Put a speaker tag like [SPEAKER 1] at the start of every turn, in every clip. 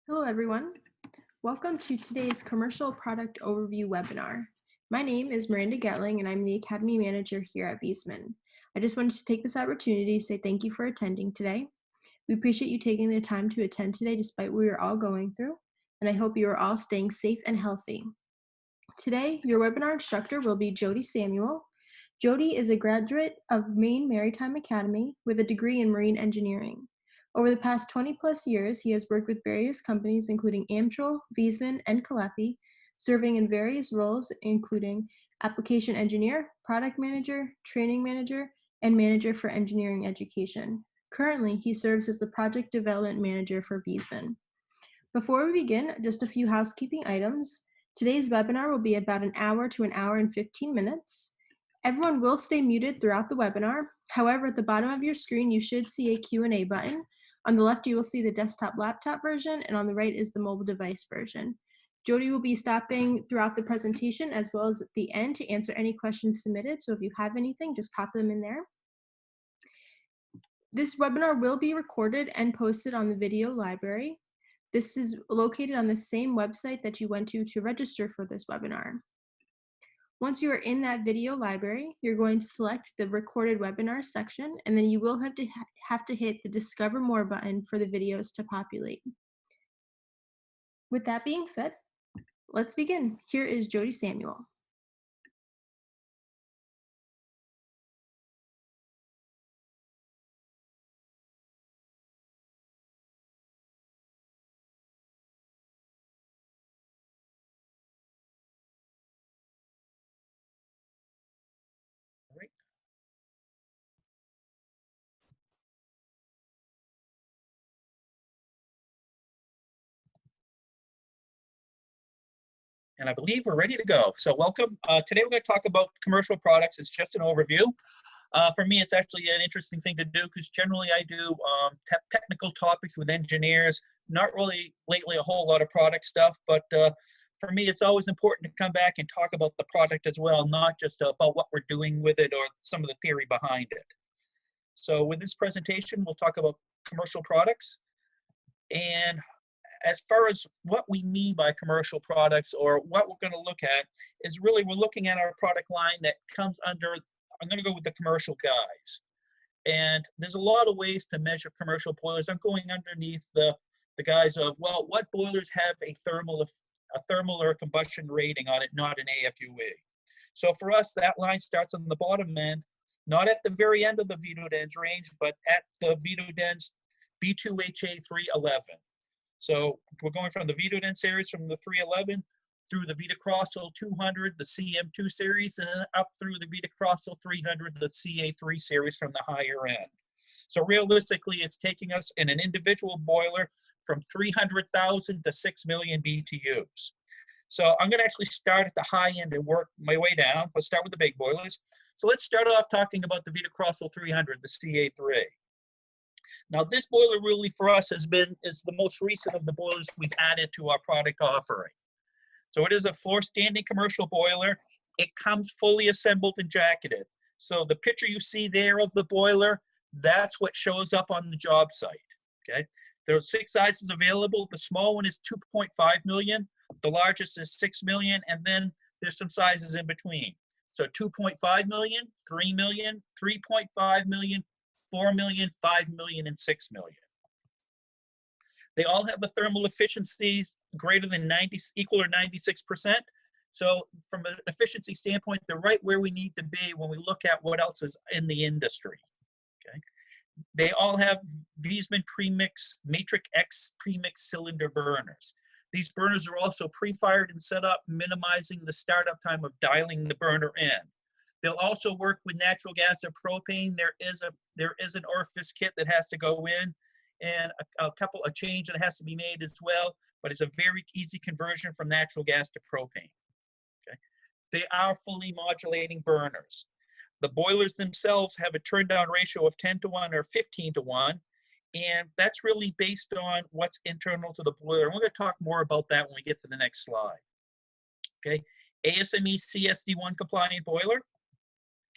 [SPEAKER 1] Hello, everyone. Welcome to today's Commercial Product Overview webinar. My name is Miranda Gettling, and I'm the Academy Manager here at Viessmann. I just wanted to take this opportunity to say thank you for attending today. We appreciate you taking the time to attend today despite what we're all going through, and I hope you are all staying safe and healthy. Today, your webinar instructor will be Jody Samuel. Jody is a graduate of Maine Maritime Academy with a degree in marine engineering. Over the past 20 plus years, he has worked with various companies including Amtrol, Viessmann, and Calepi, serving in various roles including application engineer, product manager, training manager, and manager for engineering education. Currently, he serves as the project development manager for Viessmann. Before we begin, just a few housekeeping items. Today's webinar will be about an hour to an hour and 15 minutes. Everyone will stay muted throughout the webinar. However, at the bottom of your screen, you should see a Q&A button. On the left, you will see the desktop laptop version, and on the right is the mobile device version. Jody will be stopping throughout the presentation as well as at the end to answer any questions submitted. So if you have anything, just pop them in there. This webinar will be recorded and posted on the video library. This is located on the same website that you went to register for this webinar. Once you are in that video library, you're going to select the recorded webinar section, and then you will have to hit the Discover More button for the videos to populate. With that being said, let's begin. Here is Jody Samuel.
[SPEAKER 2] Right. And I believe we're ready to go. So welcome. Today we're going to talk about commercial products. It's just an overview. For me, it's actually an interesting thing to do because generally I do technical topics with engineers, not really lately a whole lot of product stuff, but for me, it's always important to come back and talk about the product as well, not just about what we're doing with it or some of the theory behind it. So with this presentation, we'll talk about commercial products. And as far as what we mean by commercial products or what we're going to look at is really we're looking at our product line that comes under, I'm going to go with the commercial guys. And there's a lot of ways to measure commercial boilers. I'm going underneath the guise of, well, what boilers have a thermal or combustion rating on it, not an AFUE. So for us, that line starts on the bottom end, not at the very end of the Vitodens range, but at the Vitodens B2HA 311. So we're going from the Vitodens series from the 311 through the Vitocrossal 200, the CM2 series, and then up through the Vitocrossal 300, the CA3 series from the higher end. So realistically, it's taking us in an individual boiler from 300,000 to 6 million BTUs. So I'm going to actually start at the high end and work my way down. Let's start with the big boilers. So let's start off talking about the Vitocrossal 300, the CA3. Now, this boiler really for us is the most recent of the boilers we've added to our product offering. So it is a floor standing commercial boiler. It comes fully assembled and jacketed. So the picture you see there of the boiler, that's what shows up on the job site, okay? There are 6 sizes available. The small one is 2.5 million. The largest is 6 million, and then there's some sizes in between. So 2.5 million, 3 million, 3.5 million, 4 million, 5 million, and 6 million. They all have the thermal efficiencies greater than equal or 96%. So from an efficiency standpoint, they're right where we need to be when we look at what else is in the industry. Okay. They all have Viessmann premix, Matrix X premix cylinder burners. These burners are also pre-fired and set up, minimizing the startup time of dialing the burner in. They'll also work with natural gas or propane. There is an orifice kit that has to go in, and a change that has to be made as well. But it's a very easy conversion from natural gas to propane. Okay, they are fully modulating burners. The boilers themselves have a turn down ratio of 10:1 or 15:1, and that's really based on what's internal to the boiler. And we're going to talk more about that when we get to the next slide. Okay, ASME CSD1 compliant boiler.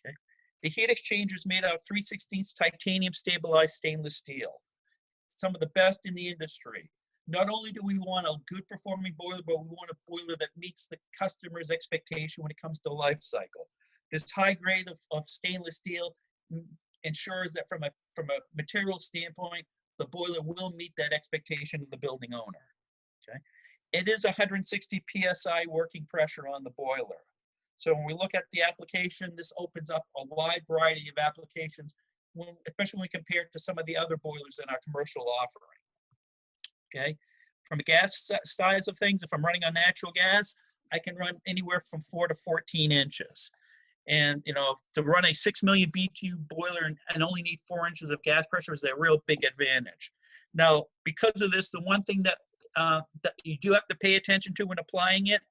[SPEAKER 2] Okay, the heat exchanger is made out of 3/16 titanium stabilized stainless steel. Some of the best in the industry. not only do we want a good performing boiler, but we want a boiler that meets the customer's expectation when it comes to life cycle. This high grade of stainless steel ensures that from a material standpoint, the boiler will meet that expectation of the building owner. Okay, it is 160 psi working pressure on the boiler. So when we look at the application, this opens up a wide variety of applications, especially when we compare it to some of the other boilers in our commercial offering. Okay, from a gas size of things, if I'm running on natural gas, I can run anywhere from 4 to 14 inches. And, you know, to run a 6 million BTU boiler and only need 4 inches of gas pressure is a real big advantage. Now, because of this, the one thing that you do have to pay attention to when applying it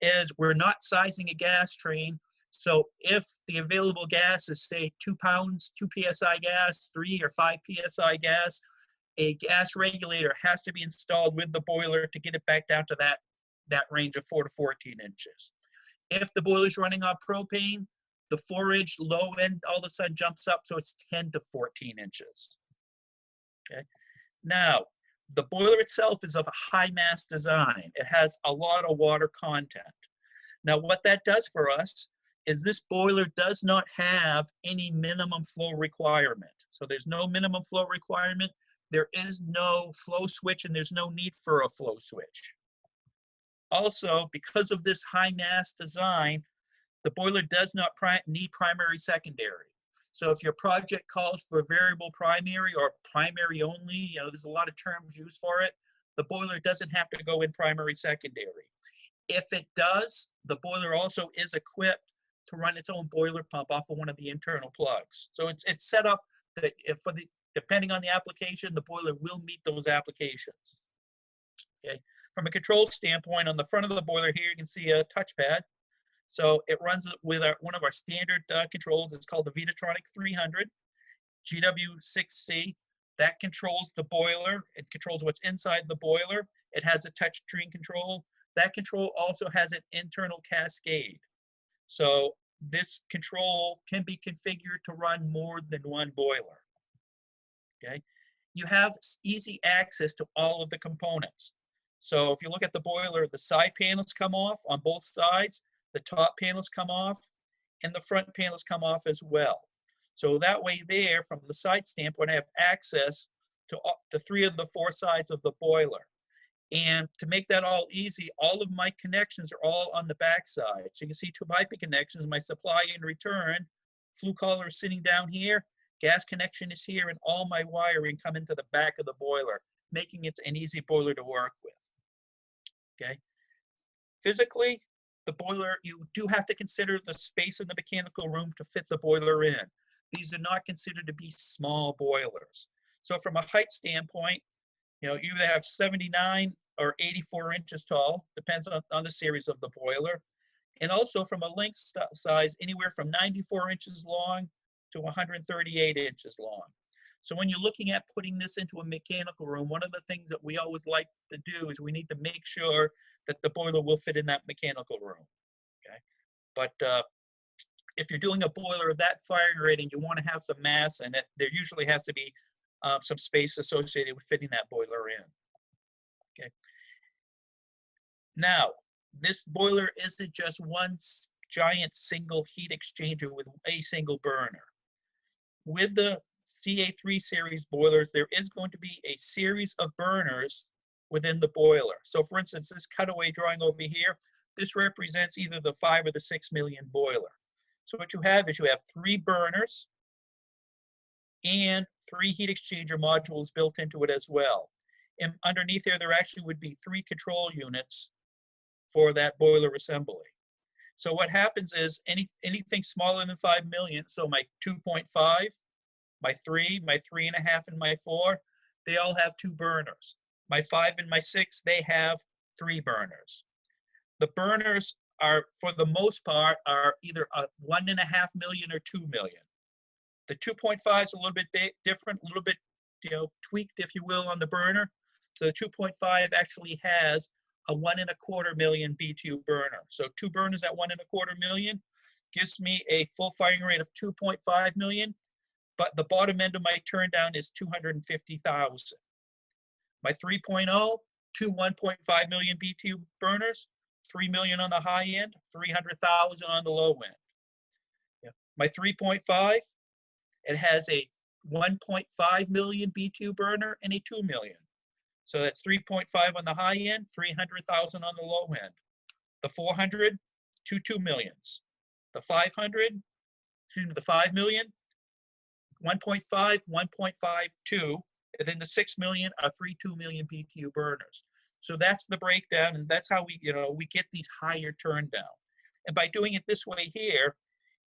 [SPEAKER 2] is we're not sizing a gas train. So if the available gas is, say, 2 pounds, 2 psi gas, 3 or 5 psi gas, a gas regulator has to be installed with the boiler to get it back down to that range of 4 to 14 inches. If the boiler is running on propane, the 4-inch low end all of a sudden jumps up, so it's 10 to 14 inches. Okay. Now, the boiler itself is of a high mass design. It has a lot of water content. Now, what that does for us is this boiler does not have any minimum flow requirement. So there's no minimum flow requirement. There is no flow switch, and there's no need for a flow switch. Also, because of this high mass design, the boiler does not need primary secondary. So if your project calls for variable primary or primary only, you know, there's a lot of terms used for it, the boiler doesn't have to go in primary secondary. If it does, the boiler also is equipped to run its own boiler pump off of one of the internal plugs. So it's set up that depending on the application, the boiler will meet those applications. Okay. From a control standpoint, on the front of the boiler here, you can see a touchpad. So it runs with one of our standard controls. It's called the Vitotronic 300 GW6C. That controls the boiler. It controls what's inside the boiler. It has a touchscreen control. That control also has an internal cascade. So this control can be configured to run more than one boiler. Okay. You have easy access to all of the components. So if you look at the boiler, the side panels come off on both sides, the top panels come off, and the front panels come off as well. So that way there, from the side standpoint, I have access to 3 of the 4 sides of the boiler. And to make that all easy, all of my connections are all on the back side. So you can see 2 piping connections, my supply and return, flue collar is sitting down here, gas connection is here, and all my wiring come into the back of the boiler, making it an easy boiler to work with. Okay. Physically, the boiler, you do have to consider the space in the mechanical room to fit the boiler in. These are not considered to be small boilers. So from a height standpoint, you know, you either have 79 or 84 inches tall, depends on the series of the boiler. And also from a length size, anywhere from 94 inches long to 138 inches long. So when you're looking at putting this into a mechanical room, one of the things that we always like to do is we need to make sure that the boiler will fit in that mechanical room. Okay, but if you're doing a boiler of that firing rate and you want to have some mass in it, there usually has to be some space associated with fitting that boiler in. Okay. Now, this boiler isn't just one giant single heat exchanger with a single burner. With the CA3 series boilers, there is going to be a series of burners within the boiler. So for instance, this cutaway drawing over here, this represents either the 5 or the 6 million boiler. So what you have is you have 3 burners and 3 heat exchanger modules built into it as well. And underneath there actually would be 3 control units for that boiler assembly. So what happens is anything smaller than 5 million, so my 2.5, my 3, my 3.5, and my 4, they all have 2 burners. My 5 and my 6, they have 3 burners. The burners are, for the most part, are either 1.5 million or 2 million. The 2.5 is a little bit different, a little bit, you know, tweaked, if you will, on the burner. So the 2.5 actually has a 1.25 million BTU burner. So 2 burners at 1.25 million gives me a full firing rate of 2.5 million, but the bottom end of my turn down is 250,000. My 3.0 two 1.5 million BTU burners, 3 million on the high end, 300,000 on the low end. Yeah. My 3.5, it has a 1.5 million BTU burner and a 2 million. So that's 3.5 on the high end, 300,000 on the low end. The 400, two 2 millions. The 500, excuse me, the 5 million, 1.5, 1.5, 2, and then the 6 million are 3 2 million BTU burners. So that's the breakdown, and that's how we get these higher turn down. And by doing it this way here,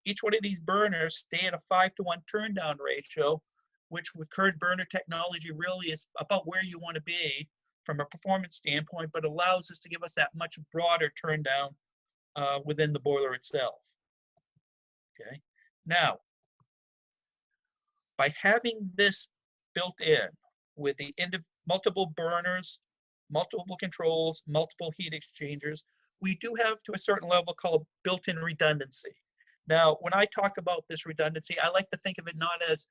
[SPEAKER 2] each one of these burners stay at a 5-to-1 turn down ratio, which with current burner technology really is about where you want to be from a performance standpoint, but allows us to give us that much broader turn down within the boiler itself. Okay. Now, by having this built in with the end of multiple burners, multiple controls, multiple heat exchangers, we do have to a certain level called built-in redundancy. Now, when I talk about this redundancy, I like to think of it not as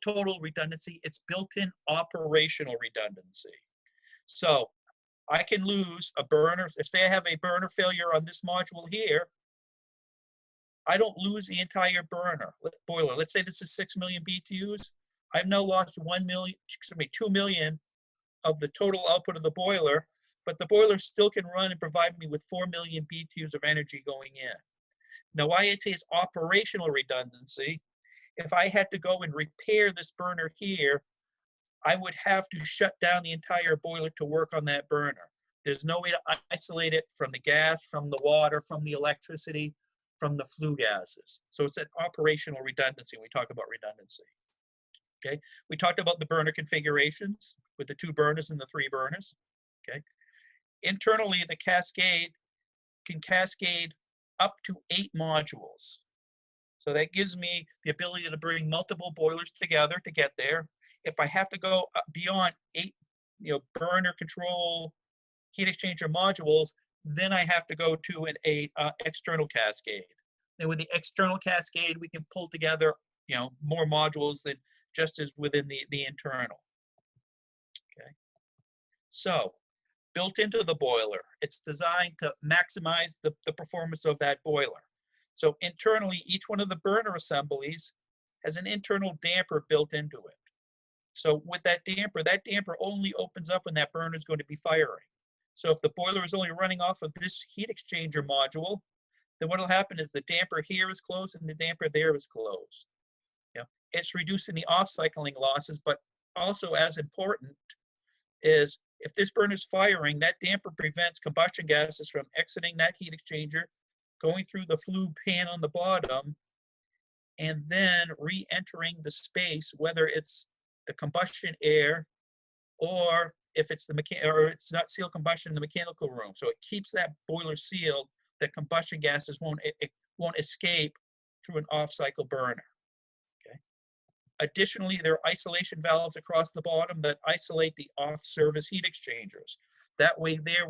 [SPEAKER 2] total redundancy, it's built-in operational redundancy. So I can lose a burner. If say I have a burner failure on this module here, I don't lose the entire boiler. Let's say this is 6 million BTUs. I've now lost 2 million of the total output of the boiler, but the boiler still can run and provide me with 4 million BTUs of energy going in. Now, why I'd say it's operational redundancy, if I had to go and repair this burner here, I would have to shut down the entire boiler to work on that burner. There's no way to isolate it from the gas, from the water, from the electricity, from the flue gases. So it's an operational redundancy when we talk about redundancy. Okay, we talked about the burner configurations with the 2 burners and the 3 burners. Okay, internally the cascade can cascade up to 8 modules. So that gives me the ability to bring multiple boilers together to get there. If I have to go beyond 8, burner control heat exchanger modules, then I have to go to an external cascade. And with the external cascade, we can pull together, more modules than just as within the internal. Okay. So built into the boiler, it's designed to maximize the performance of that boiler. So internally, each one of the burner assemblies has an internal damper built into it. So with that damper only opens up when that burner is going to be firing. So if the boiler is only running off of this heat exchanger module, then what will happen is the damper here is closed and the damper there is closed. It's reducing the off-cycling losses, but also as important is if this burner is firing, that damper prevents combustion gases from exiting that heat exchanger, going through the flue pan on the bottom, and then re-entering the space, whether it's the combustion air or if it's it's not sealed combustion in the mechanical room. So it keeps that boiler sealed, that combustion gases won't escape through an off-cycle burner. Okay. Additionally, there are isolation valves across the bottom that isolate the off-service heat exchangers. That way there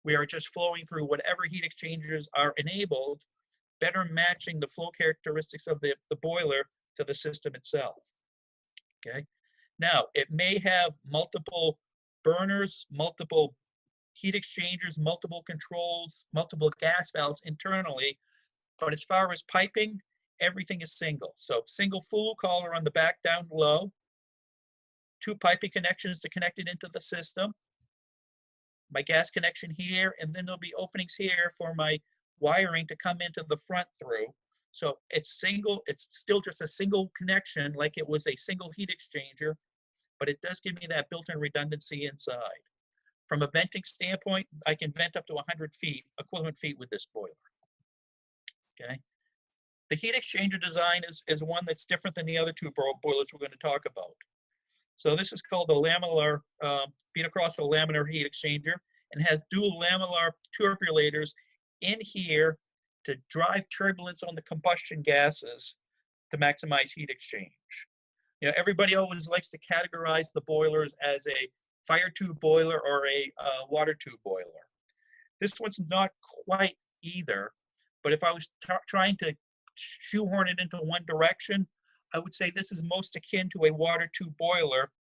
[SPEAKER 2] we are just flowing through whatever heat exchangers are enabled, better matching the flow characteristics of the boiler to the system itself. Okay. Now, it may have multiple burners, multiple heat exchangers, multiple controls, multiple gas valves internally, but as far as piping, everything is single. So single full collar on the back down low, 2 piping connections to connect it into the system, my gas connection here, and then there'll be openings here for my wiring to come into the front through. So it's still just a single connection like it was a single heat exchanger, but it does give me that built-in redundancy inside. From a venting standpoint, I can vent up to 100 feet, equivalent feet with this boiler. Okay. The heat exchanger design is one that's different than the other 2 boilers we're going to talk about. So this is called the laminar, Vitocrossal laminar heat exchanger, and has dual lamellar turbulators in here to drive turbulence on the combustion gases to maximize heat exchange. Everybody always likes to categorize the boilers as a fire tube boiler or a water tube boiler. This one's not quite either, but if I was trying to shoehorn it into one direction, I would say this is most akin to a water tube boiler,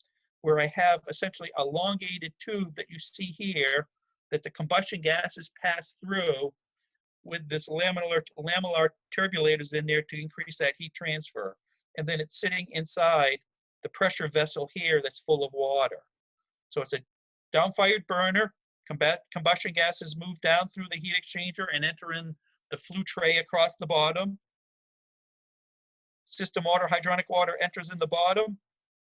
[SPEAKER 2] where I have essentially a elongated tube that you see here that the combustion gases pass through with this lamellar turbulators in there to increase that heat transfer. And then it's sitting inside the pressure vessel here that's full of water. So it's a down-fired burner. Combustion gases move down through the heat exchanger and enter in the flue tray across the bottom. System water, hydronic water enters in the bottom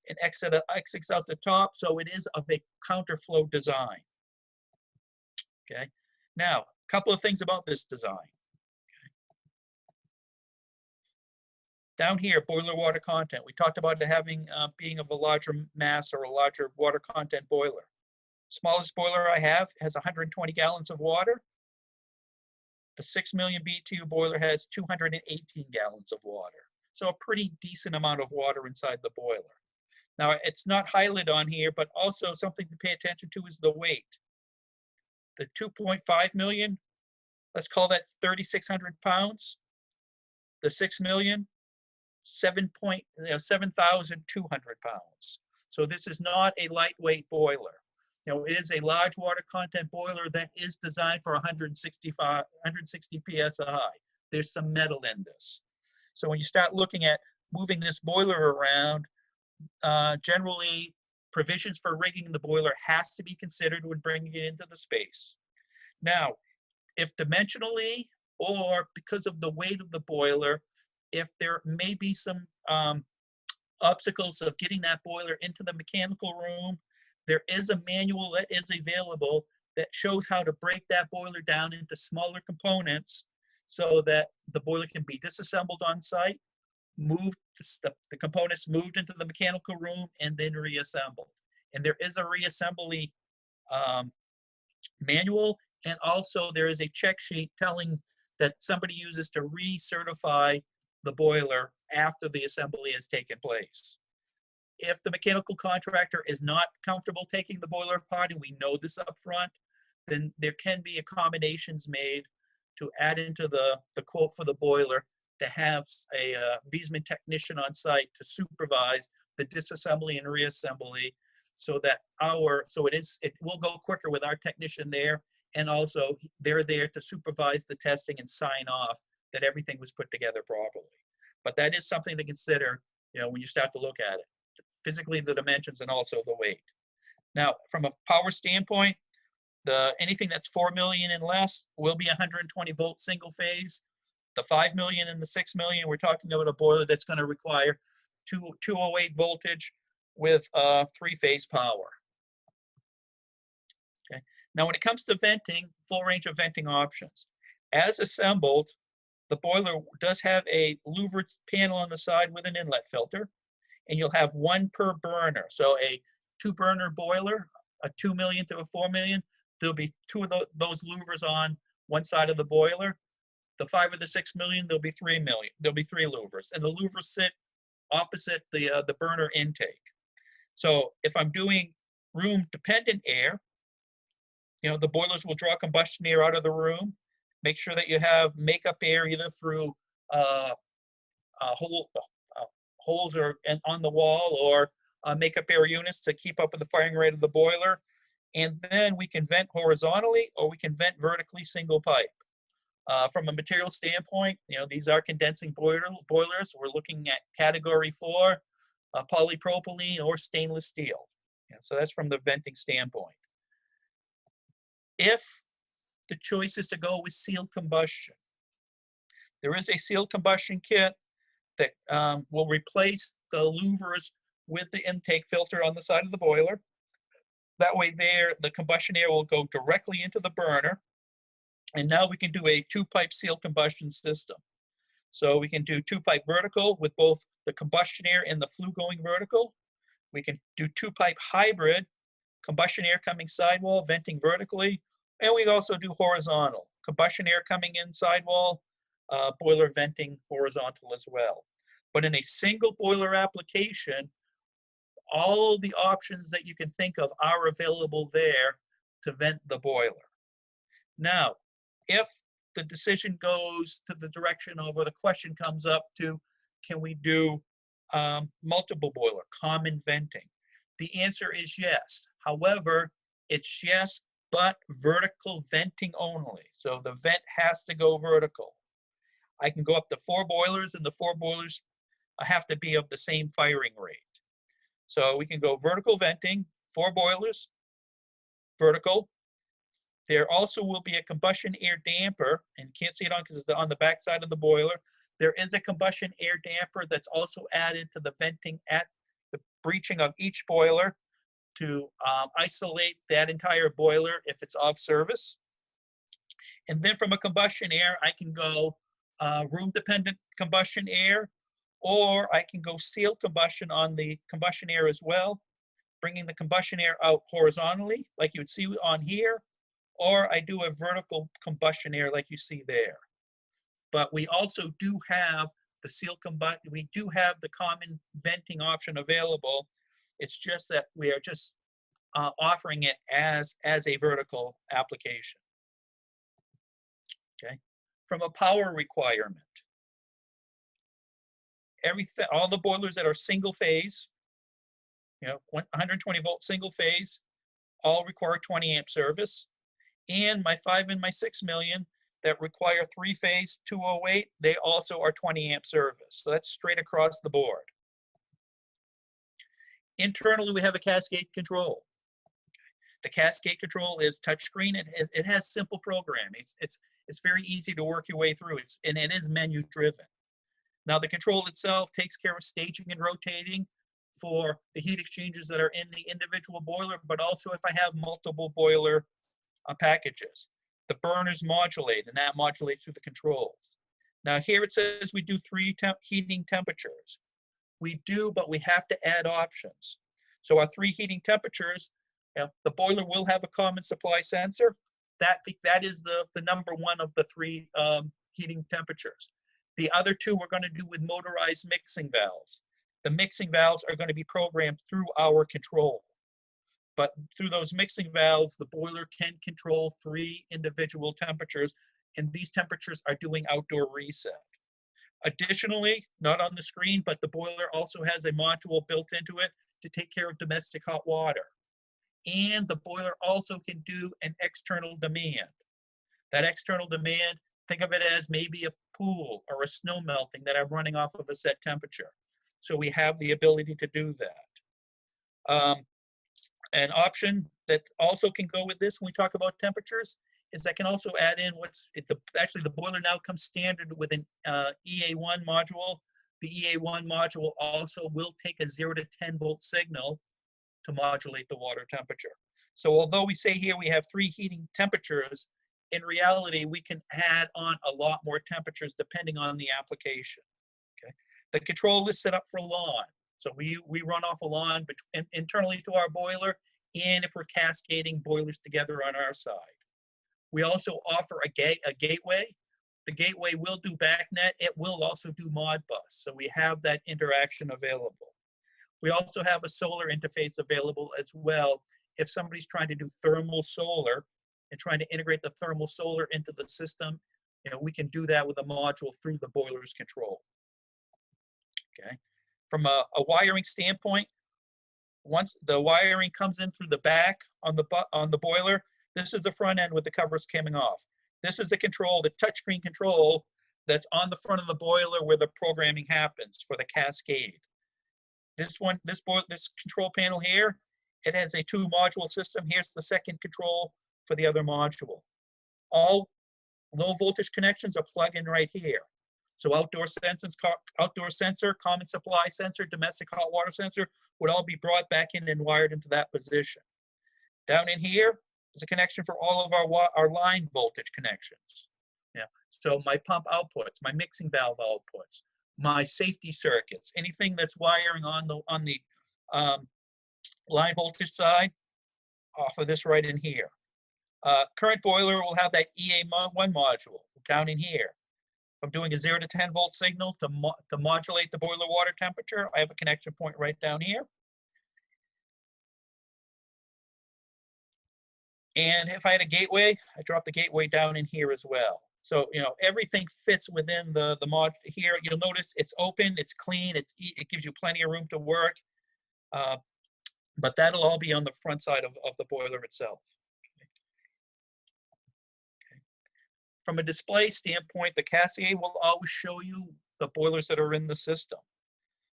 [SPEAKER 2] and exits out the top. So it is of a counterflow design. Okay. Now, a couple of things about this design. Okay. Down here, boiler water content. We talked about it having being of a larger mass or a larger water content boiler. Smallest boiler I have has 120 gallons of water. The 6 million BTU boiler has 218 gallons of water. So a pretty decent amount of water inside the boiler. Now, it's not highlighted on here, but also something to pay attention to is the weight. The 2.5 million, let's call that 3,600 pounds. The 6 million, 7,200 pounds. So this is not a lightweight boiler. It is a large water content boiler that is designed for 160 PSI. There's some metal in this. So when you start looking at moving this boiler around, generally provisions for rigging the boiler has to be considered when bringing it into the space. Now, if dimensionally or because of the weight of the boiler, if there may be some obstacles of getting that boiler into the mechanical room, there is a manual that is available that shows how to break that boiler down into smaller components so that the boiler can be disassembled on site, moved, the components moved into the mechanical room, and then reassembled. And there is a reassembly manual, and also there is a check sheet telling that somebody uses to recertify the boiler after the assembly has taken place. If the mechanical contractor is not comfortable taking the boiler apart, and we know this up front, then there can be accommodations made to add into the quote for the boiler to have a Viessmann technician on site to supervise the disassembly and reassembly, so that it will go quicker with our technician there, and also they're there to supervise the testing and sign off that everything was put together properly. But that is something to consider, when you start to look at it. Physically, the dimensions and also the weight. Now, from a power standpoint, anything that's 4 million and less will be 120 volt single phase. The 5 million and the 6 million, we're talking about a boiler that's going to require 208 voltage with 3-phase power. Okay. Now, when it comes to venting, full range of venting options. As assembled, the boiler does have a louvered panel on the side with an inlet filter, and you'll have one per burner. So a 2-burner boiler, a 2 million to a 4 million, there'll be 2 of those louvers on one side of the boiler. The 5 or the 6 million, there'll be 3 million. There'll be 3 louvers, and the louvers sit opposite the burner intake. So if I'm doing room-dependent air, the boilers will draw combustion air out of the room. Make sure that you have makeup air either through holes on the wall or makeup air units to keep up with the firing rate of the boiler. And then we can vent horizontally or we can vent vertically single pipe. From a material standpoint, these are condensing boilers. We're looking at category 4, polypropylene or stainless steel. So that's from the venting standpoint. If the choice is to go with sealed combustion, there is a sealed combustion kit that will replace the louvers with the intake filter on the side of the boiler. That way the combustion air will go directly into the burner. And now we can do a 2-pipe sealed combustion system. So we can do 2-pipe vertical with both the combustion air and the flue going vertical. We can do 2-pipe hybrid, combustion air coming sidewall, venting vertically. And we also do horizontal, combustion air coming in sidewall, boiler venting horizontal as well. But in a single boiler application, all the options that you can think of are available there to vent the boiler. Now, if the decision goes to the direction of, or the question comes up to, can we do multiple boiler, common venting? The answer is yes. However, it's yes, but vertical venting only. So the vent has to go vertical. I can go up to 4 boilers, and the 4 boilers have to be of the same firing rate. So we can go vertical venting, 4 boilers, vertical. There also will be a combustion air damper, and you can't see it on because it's on the back side of the boiler. There is a combustion air damper that's also added to the venting at the breaching of each boiler to isolate that entire boiler if it's off service. And then from a combustion air, I can go room-dependent combustion air, or I can go sealed combustion on the combustion air as well, bringing the combustion air out horizontally, like you would see on here, or I do a vertical combustion air like you see there. But we also do have the sealed combustion, we do have the common venting option available. It's just that we are just offering it as a vertical application. Okay. From a power requirement, all the boilers that are single phase, 120 volt single phase, all require 20 amp service. And my 5 and my 6 million that require 3-phase 208, they also are 20 amp service. So that's straight across the board. Internally, we have a cascade control. The cascade control is touchscreen. It has simple programming. It's very easy to work your way through. And it is menu driven. Now the control itself takes care of staging and rotating for the heat exchangers that are in the individual boiler, but also if I have multiple boiler packages. The burners modulate, and that modulates through the controls. Now here it says we do 3 heating temperatures. We do, but we have to add options. So our 3 heating temperatures, the boiler will have a common supply sensor. That is the number 1 of the 3 heating temperatures. The other 2 we're going to do with motorized mixing valves. The mixing valves are going to be programmed through our control. But through those mixing valves, the boiler can control 3 individual temperatures, and these temperatures are doing outdoor reset. Additionally, not on the screen, but the boiler also has a module built into it to take care of domestic hot water. And the boiler also can do an external demand. That external demand, think of it as maybe a pool or a snow melting that I'm running off of a set temperature. So we have the ability to do that. An option that also can go with this when we talk about temperatures is I can also add in actually the boiler now comes standard with an EA1 module. The EA1 module also will take a 0 to 10 volt signal to modulate the water temperature. So although we say here we have 3 heating temperatures, in reality we can add on a lot more temperatures depending on the application. Okay. The control is set up for lawn. So we run off a lawn internally to our boiler, and if we're cascading boilers together on our side. We also offer a gateway. The gateway will do BACnet. It will also do Modbus. So we have that interaction available. We also have a solar interface available as well. If somebody's trying to do thermal solar and trying to integrate the thermal solar into the system, we can do that with a module through the boiler's control. Okay. From a wiring standpoint, once the wiring comes in through the back on the boiler, this is the front end with the covers coming off. This is the control, the touchscreen control that's on the front of the boiler where the programming happens for the cascade. This control panel here, it has a 2-module system. Here's the second control for the other module. All low voltage connections are plugged in right here. So outdoor sensor, common supply sensor, domestic hot water sensor would all be brought back in and wired into that position. Down in here is a connection for all of our line voltage connections. So my pump outputs, my mixing valve outputs, my safety circuits, anything that's wiring on the line voltage side, off of this right in here. Current boiler will have that EA1 module down in here. I'm doing a 0 to 10 volt signal to modulate the boiler water temperature. I have a connection point right down here. And if I had a gateway, I drop the gateway down in here as well. So, everything fits within the mod here. You'll notice it's open, it's clean, it gives you plenty of room to work. but that'll all be on the front side of the boiler itself. From a display standpoint, the Cassier will always show you the boilers that are in the system.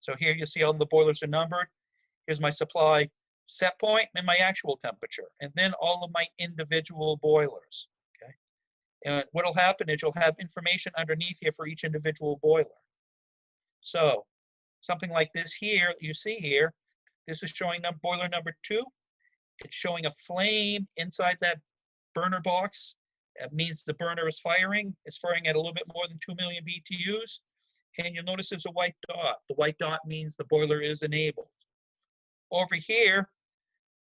[SPEAKER 2] So here you see all the boilers are numbered. Here's my supply set point and my actual temperature, and then all of my individual boilers, okay? And what'll happen is you'll have information underneath here for each individual boiler. So something like this here, you see here, this is showing boiler number 2. It's showing a flame inside that burner box. That means the burner is firing. It's firing at a little bit more than 2 million BTUs. And you'll notice there's a white dot. The white dot means the boiler is enabled. Over here,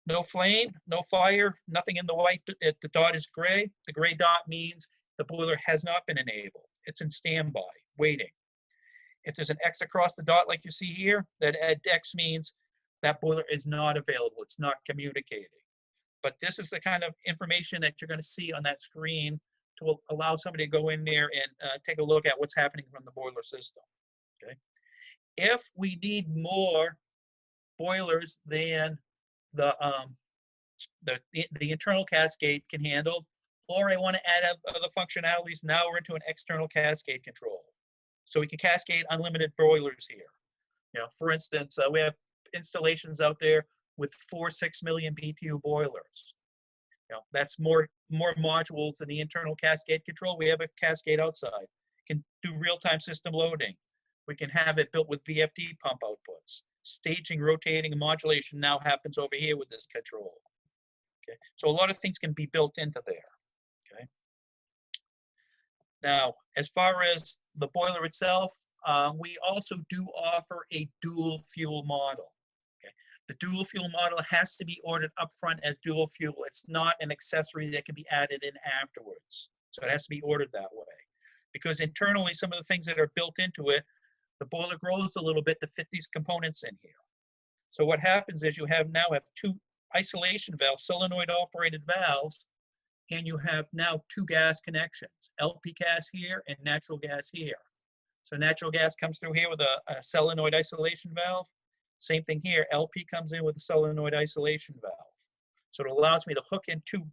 [SPEAKER 2] no flame, no fire, nothing in the white. The dot is gray. The gray dot means the boiler has not been enabled. It's in standby, waiting. If there's an X across the dot like you see here, that X means that boiler is not available. It's not communicating. But this is the kind of information that you're going to see on that screen to allow somebody to go in there and take a look at what's happening from the boiler system. Okay. If we need more boilers than the internal cascade can handle, or I want to add other functionalities, now we're into an external cascade control. So we can cascade unlimited boilers here. You know, for instance, we have installations out there with 6 million BTU boilers. You know, that's more modules than the internal cascade control. We have a cascade outside. Can do real-time system loading. We can have it built with VFD pump outputs. Staging, rotating, and modulation now happens over here with this control. Okay, so a lot of things can be built into there. Okay. Now, as far as the boiler itself, we also do offer a dual fuel model. Okay. The dual fuel model has to be ordered upfront as dual fuel. It's not an accessory that can be added in afterwards. So it has to be ordered that way. Because internally, some of the things that are built into it, the boiler grows a little bit to fit these components in here. So what happens is you now have 2 isolation valves, solenoid operated valves, and you have now 2 gas connections, LP gas here and natural gas here. So natural gas comes through here with a solenoid isolation valve. Same thing here, LP comes in with a solenoid isolation valve. So it allows me to hook in two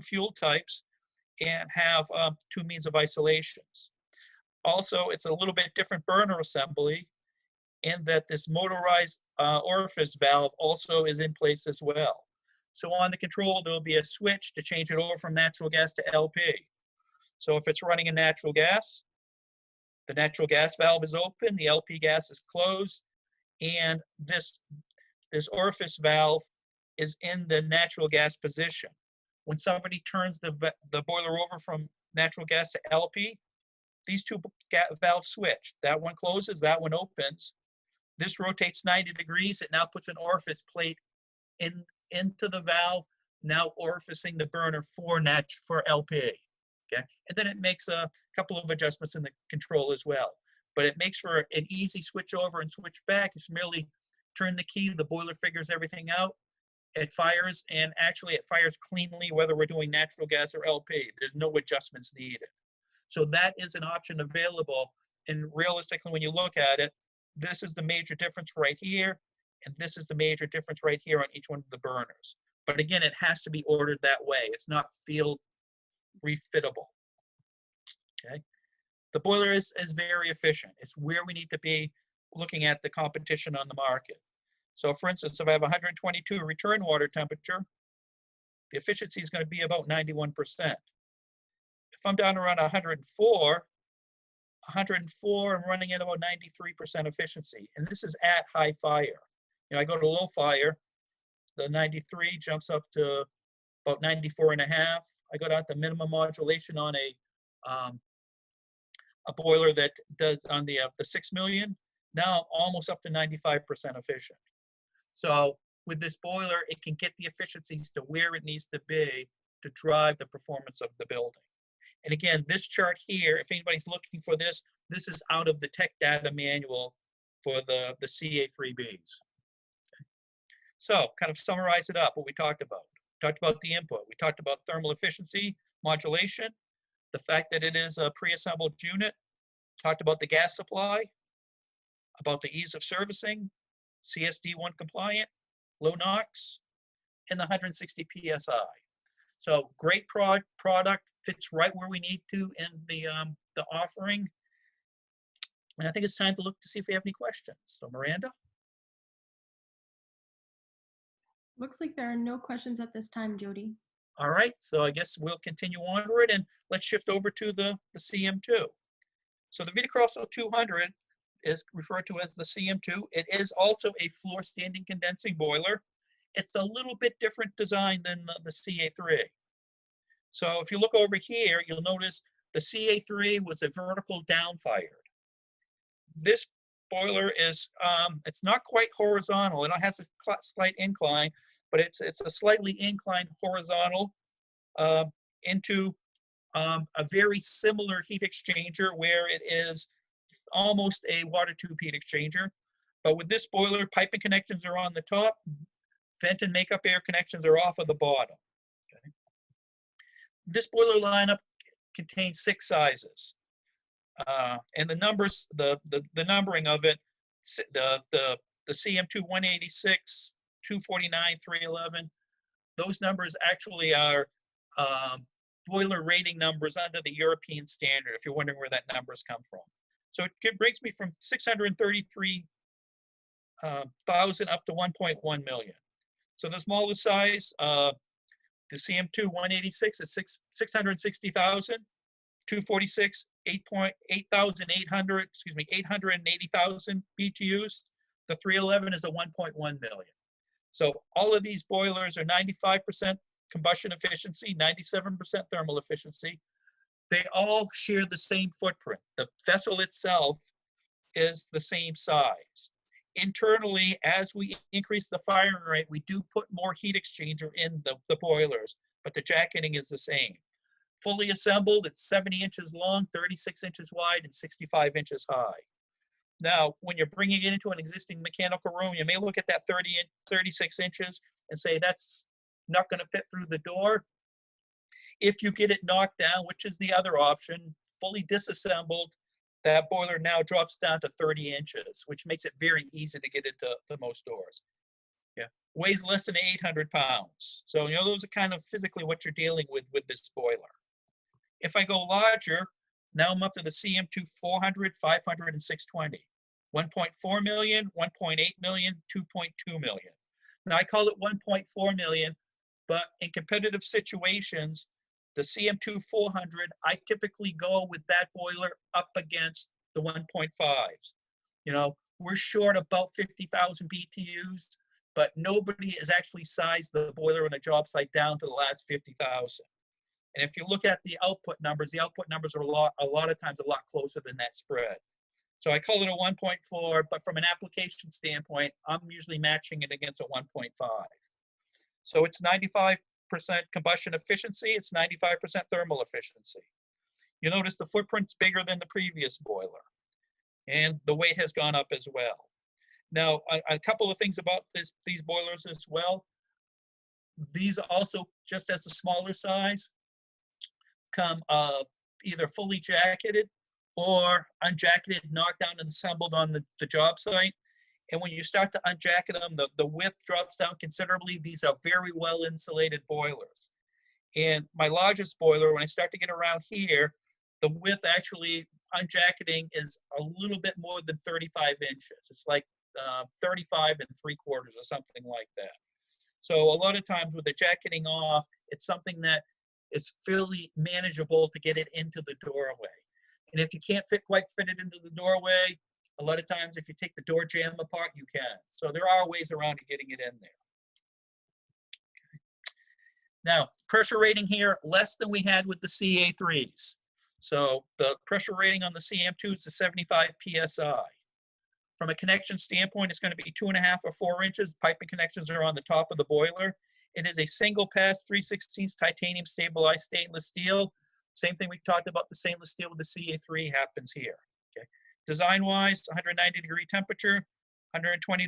[SPEAKER 2] fuel types and have 2 means of isolations. Also, it's a little bit different burner assembly in that this motorized orifice valve also is in place as well. So on the control, there'll be a switch to change it over from natural gas to LP. So if it's running in natural gas, the natural gas valve is open, the LP gas is closed, and this orifice valve is in the natural gas position. When somebody turns the boiler over from natural gas to LP, these 2 valves switch. That one closes, that one opens. This rotates 90 degrees. It now puts an orifice plate into the valve, now orificing the burner for LP. Okay, and then it makes a couple of adjustments in the control as well. But it makes for an easy switch over and switch back. It's merely turn the key, the boiler figures everything out. It fires, and actually it fires cleanly whether we're doing natural gas or LP. There's no adjustments needed. So that is an option available. And realistically, when you look at it, this is the major difference right here, and this is the major difference right here on each one of the burners. But again, it has to be ordered that way. It's not field refittable. Okay. The boiler is very efficient. It's where we need to be looking at the competition on the market. So for instance, if I have 122 return water temperature, the efficiency is going to be about 91%. If I'm down around 104, I'm running at about 93% efficiency. And this is at high fire. You know, I go to low fire, the 93 jumps up to about 94 and a half. I go down to minimum modulation on a boiler that does on the 6 million. Now I'm almost up to 95% efficient. So with this boiler, it can get the efficiencies to where it needs to be to drive the performance of the building. And again, this chart here, if anybody's looking for this, this is out of the tech data manual for the CA3Bs. So kind of summarize it up, what we talked about. We talked about the input. We talked about thermal efficiency, modulation, the fact that it is a pre-assembled unit. Talked about the gas supply, about the ease of servicing, CSD1 compliant, low NOx, and the 160 PSI. So great product, fits right where we need to in the offering. And I think it's time to look to see if we have any questions. So Miranda?
[SPEAKER 1] Looks like there are no questions at this time, Jody.
[SPEAKER 2] All right, so I guess we'll continue onward and let's shift over to the CM2. So the Vitocrossal 200 is referred to as the CM2. It is also a floor standing condensing boiler. It's a little bit different design than the CA3. So if you look over here, you'll notice the CA3 was a vertical down fired. This boiler is, it's not quite horizontal. It has a slight incline, but it's a slightly inclined horizontal into a very similar heat exchanger where it is almost a water tube heat exchanger. But with this boiler, piping connections are on the top, vent and makeup air connections are off of the bottom. Okay. This boiler lineup contains 6 sizes. And the numbers, the numbering of it, the CM2 186, 249, 311, those numbers actually are boiler rating numbers under the European standard, if you're wondering where that numbers come from. So it brings me from 633,000 up to 1.1 million. So the smallest size, the CM2 186 is 660,000, 246, 8,800, 880,000 BTUs. The 311 is a 1.1 million. So all of these boilers are 95% combustion efficiency, 97% thermal efficiency. They all share the same footprint. The vessel itself is the same size. Internally, as we increase the firing rate, we do put more heat exchanger in the boilers, but the jacketing is the same. Fully assembled, it's 70 inches long, 36 inches wide, and 65 inches high. Now, when you're bringing it into an existing mechanical room, you may look at that 36 inches and say, that's not going to fit through the door. If you get it knocked down, which is the other option, fully disassembled, that boiler now drops down to 30 inches, which makes it very easy to get into most doors. Yeah, weighs less than 800 pounds. So, you know, those are kind of physically what you're dealing with this boiler. If I go larger, now I'm up to the CM2 400, 500, and 620. 1.4 million, 1.8 million, 2.2 million. Now I call it 1.4 million, but in competitive situations, the CM2 400, I typically go with that boiler up against the 1.5s. You know, we're short about 50,000 BTUs, but nobody has actually sized the boiler on a job site down to the last 50,000. And if you look at the output numbers are a lot of times a lot closer than that spread. So I call it a 1.4, but from an application standpoint, I'm usually matching it against a 1.5. So it's 95% combustion efficiency, it's 95% thermal efficiency. You notice the footprint's bigger than the previous boiler, and the weight has gone up as well. Now, a couple of things about these boilers as well. These also, just as a smaller size, come either fully jacketed or unjacketed, knocked down and assembled on the job site. And when you start to unjacket them, the width drops down considerably. These are very well insulated boilers. And my largest boiler, when I start to get around here, the width actually unjacketing is a little bit more than 35 inches. It's like 35 3/4 or something like that. So a lot of times with the jacketing off, it's something that is fairly manageable to get it into the doorway. And if you can't quite fit it into the doorway, a lot of times if you take the door jamb apart, you can. So there are ways around to getting it in there. Okay. Now, pressure rating here, less than we had with the CA3s. So the pressure rating on the CM2 is a 75 PSI. From a connection standpoint, it's going to be 2.5 or 4 inches. Piping connections are on the top of the boiler. It is a single pass 3/16 titanium stabilized stainless steel. Same thing we talked about, the stainless steel with the CA3 happens here. Okay. Design-wise, 190-degree temperature, 120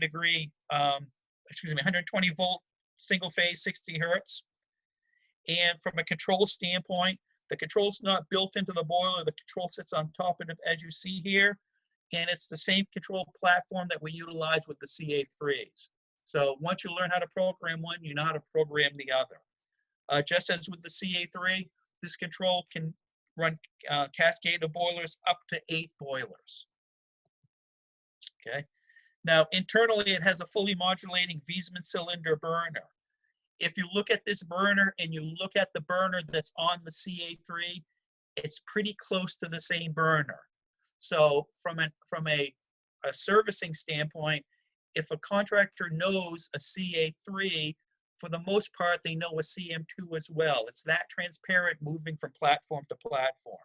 [SPEAKER 2] volt, single phase, 60 hertz. And from a control standpoint, the control's not built into the boiler. The control sits on top of it, as you see here. And it's the same control platform that we utilize with the CA3s. So once you learn how to program one, you know how to program the other. Just as with the CA3, this control can run cascade of boilers up to 8 boilers. Okay. Now, internally, it has a fully modulating Viessmann cylinder burner. If you look at this burner and you look at the burner that's on the CA3, it's pretty close to the same burner. So from a servicing standpoint, if a contractor knows a CA3, for the most part, they know a CM2 as well. It's that transparent moving from platform to platform.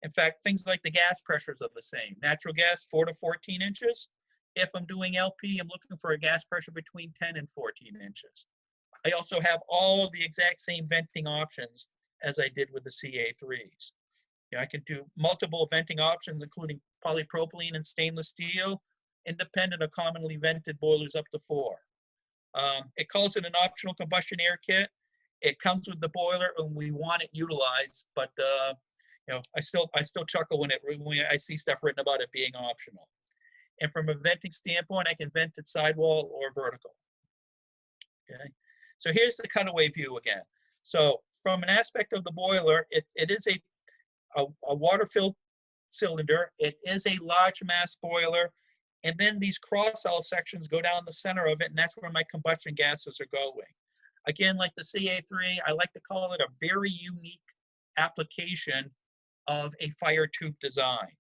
[SPEAKER 2] In fact, things like the gas pressures are the same. Natural gas, 4 to 14 inches. If I'm doing LP, I'm looking for a gas pressure between 10 and 14 inches. I also have all of the exact same venting options as I did with the CA3s. I can do multiple venting options, including polypropylene and stainless steel, independent of commonly vented boilers up to 4. It calls it an optional combustion air kit. It comes with the boiler and we want it utilized, but I still chuckle when I see stuff written about it being optional. And from a venting standpoint, I can vent it sidewall or vertical. Okay, so here's the cutaway view again. So from an aspect of the boiler, it is a water-filled cylinder. It is a large mass boiler. And then these cross-cell sections go down the center of it, and that's where my combustion gases are going. Again, like the CA3, I like to call it a very unique application of a fire tube design.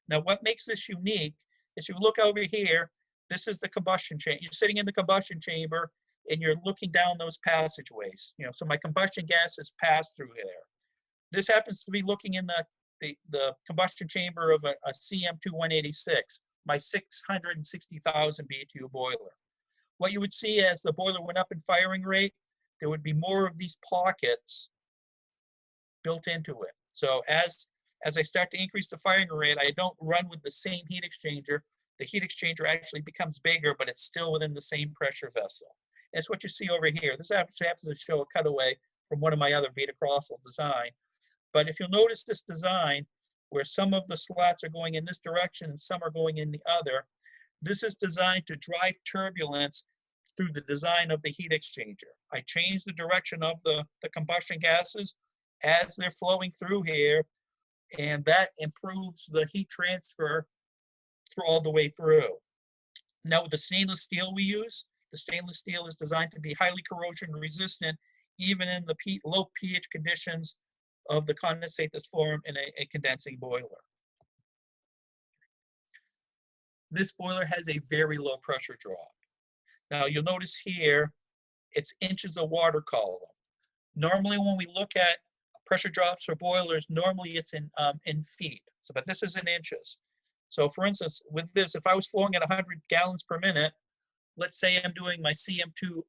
[SPEAKER 2] Now, what makes this unique is you look over here, this is the combustion chamber. You're sitting in the combustion chamber, and you're looking down those passageways. So my combustion gases pass through there. This happens to be looking in the combustion chamber of a CM2 186, my 660,000 BTU boiler. What you would see as the boiler went up in firing rate, there would be more of these pockets built into it. So as I start to increase the firing rate, I don't run with the same heat exchanger. The heat exchanger actually becomes bigger, but it's still within the same pressure vessel. And it's what you see over here. This actually happens to show a cutaway from one of my other Vitocrossal design. But if you'll notice this design, where some of the slots are going in this direction and some are going in the other, this is designed to drive turbulence through the design of the heat exchanger. I change the direction of the combustion gases as they're flowing through here, and that improves the heat transfer all the way through. Now with the stainless steel we use, the stainless steel is designed to be highly corrosion resistant, even in the low pH conditions of the condensate that's formed in a condensing boiler. This boiler has a very low pressure drop. Now you'll notice here, it's inches of water column. Normally when we look at pressure drops for boilers, normally it's in feet, but this is in inches. So for instance, with this, if I was flowing at 100 gallons per minute, let's say I'm doing my CM2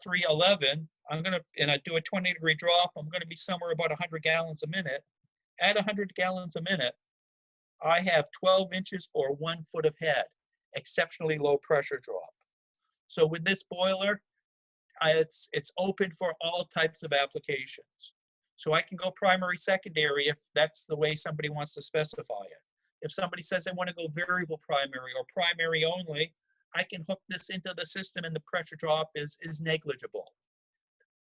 [SPEAKER 2] 311, and I do a 20-degree drop, I'm going to be somewhere about 100 gallons a minute. At 100 gallons a minute, I have 12 inches or 1 foot of head, exceptionally low pressure drop. So with this boiler, it's open for all types of applications. So I can go primary, secondary if that's the way somebody wants to specify it. If somebody says they want to go variable primary or primary only, I can hook this into the system and the pressure drop is negligible.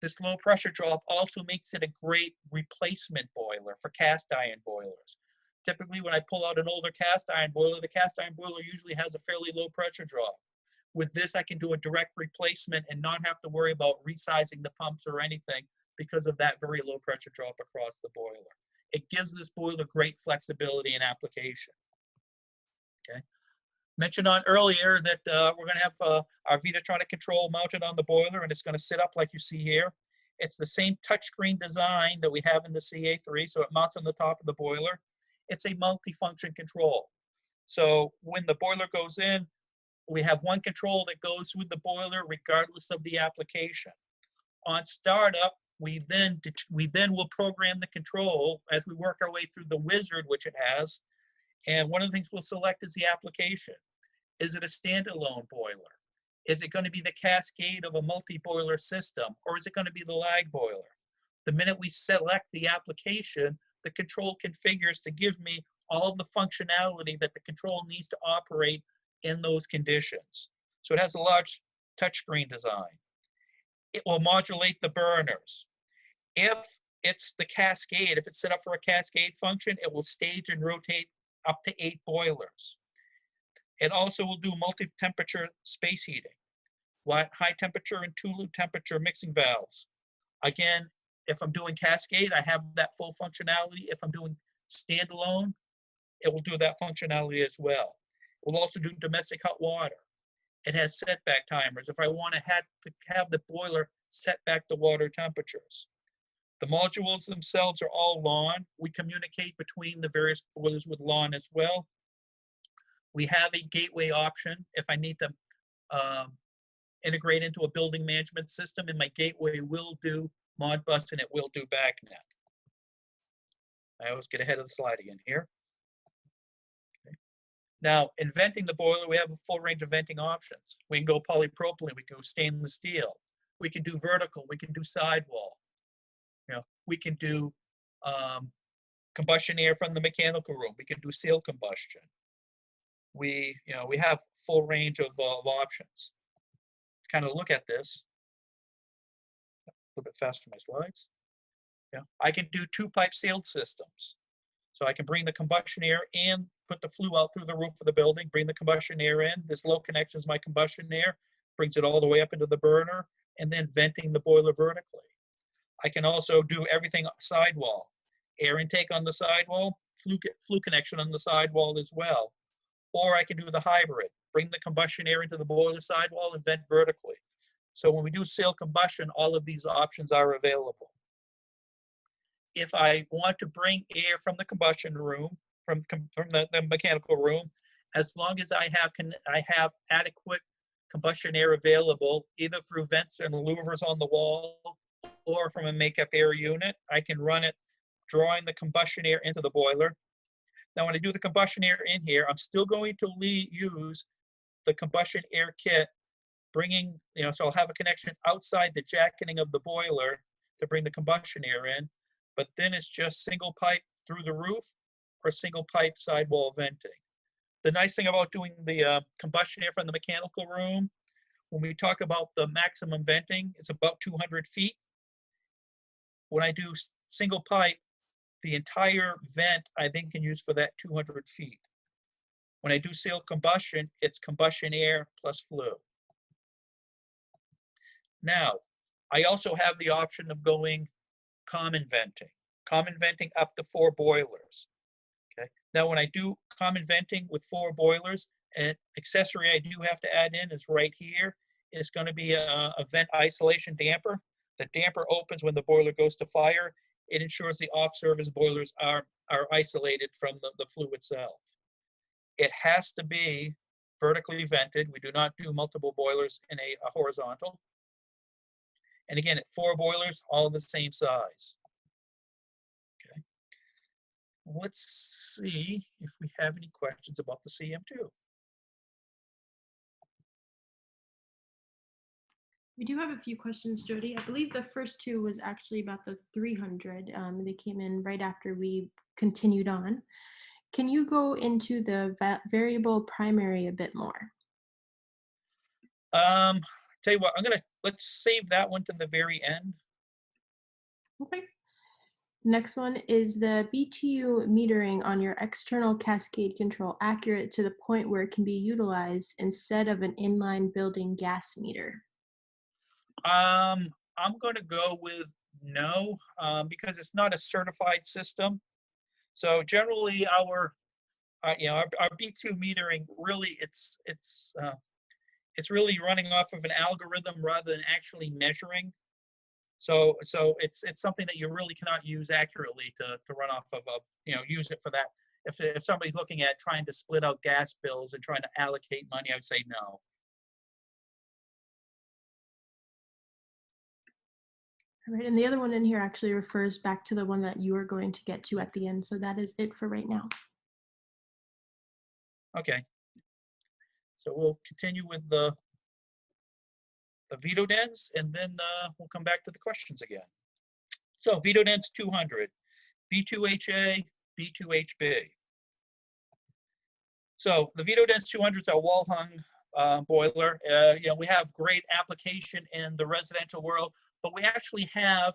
[SPEAKER 2] This low pressure drop also makes it a great replacement boiler for cast iron boilers. Typically, when I pull out an older cast iron boiler, the cast iron boiler usually has a fairly low pressure drop. With this, I can do a direct replacement and not have to worry about resizing the pumps or anything because of that very low pressure drop across the boiler. It gives this boiler great flexibility in application. Okay. Mentioned on earlier that we're going to have our Vitotronic control mounted on the boiler, and it's going to sit up like you see here. It's the same touchscreen design that we have in the CA3, so it mounts on the top of the boiler. It's a multi-function control. So when the boiler goes in, we have one control that goes with the boiler regardless of the application. On startup, we then will program the control as we work our way through the wizard, which it has. And one of the things we'll select is the application. Is it a standalone boiler? Is it going to be the cascade of a multi-boiler system, or is it going to be the lag boiler? The minute we select the application, the control configures to give me all of the functionality that the control needs to operate in those conditions. So it has a large touchscreen design. It will modulate the burners. If it's the cascade, if it's set up for a cascade function, it will stage and rotate up to 8 boilers. It also will do multi-temperature space heating, high temperature and 2 temperature mixing valves. Again, if I'm doing cascade, I have that full functionality. If I'm doing standalone, it will do that functionality as well. It will also do domestic hot water. It has setback timers if I want to have the boiler set back the water temperatures. The modules themselves are all LAN. We communicate between the various boilers with LAN as well. We have a gateway option if I need to integrate into a building management system, and my gateway will do Modbus and it will do BACnet. I always get ahead of the slide again here. Okay. Now, in venting the boiler, we have a full range of venting options. We can go polypropylene, we can go stainless steel, we can do vertical, we can do sidewall. We can do combustion air from the mechanical room. We can do seal combustion. We have full range of options. Kind of look at this. A little bit faster my slides. I can do 2-pipe sealed systems. So I can bring the combustion air in, put the flue out through the roof of the building, bring the combustion air in. This low connection is my combustion air, brings it all the way up into the burner, and then venting the boiler vertically. I can also do everything sidewall, air intake on the sidewall, flue connection on the sidewall as well. Or I can do the hybrid, bring the combustion air into the boiler sidewall and vent vertically. So when we do seal combustion, all of these options are available. If I want to bring air from the combustion room, from the mechanical room, as long as I have adequate combustion air available, either through vents and louvers on the wall or from a makeup air unit, I can run it drawing the combustion air into the boiler. Now, when I do the combustion air in here, I'm still going to use the combustion air kit, bringing, so I'll have a connection outside the jacketing of the boiler to bring the combustion air in, but then it's just single pipe through the roof or single pipe sidewall venting. The nice thing about doing the combustion air from the mechanical room, when we talk about the maximum venting, it's about 200 feet. When I do single pipe, the entire vent I then can use for that 200 feet. When I do sealed combustion, it's combustion air plus flue. Now, I also have the option of going common venting up to 4 boilers. Okay. Now, when I do common venting with 4 boilers, an accessory I do have to add in is right here. It's going to be a vent isolation damper. The damper opens when the boiler goes to fire. It ensures the off-service boilers are isolated from the flue itself. It has to be vertically vented. We do not do multiple boilers in a horizontal. And again, at 4 boilers, all the same size. Okay. Let's see if we have any questions about the CM2.
[SPEAKER 1] We do have a few questions, Jody. I believe the first 2 was actually about the 300. They came in right after we continued on. Can you go into the variable primary a bit more?
[SPEAKER 2] Tell you what, let's save that one to the very end.
[SPEAKER 1] Okay. Next one is the BTU metering on your external cascade control accurate to the point where it can be utilized instead of an inline building gas meter?
[SPEAKER 2] I'm going to go with no, because it's not a certified system. So generally, our B2 metering really it's really running off of an algorithm rather than actually measuring. So it's something that you really cannot use accurately to run off of use it for that. If somebody's looking at trying to split out gas bills and trying to allocate money, I would say no.
[SPEAKER 1] All right, and the other one in here actually refers back to the one that you are going to get to at the end. So that is it for right now.
[SPEAKER 2] Okay. So we'll continue with the Vitodens, and then we'll come back to the questions again. So Vitodens 200, B2HA, B2HB. So the Vitodens 200s are wall-hung boiler. We have great application in the residential world, but we actually have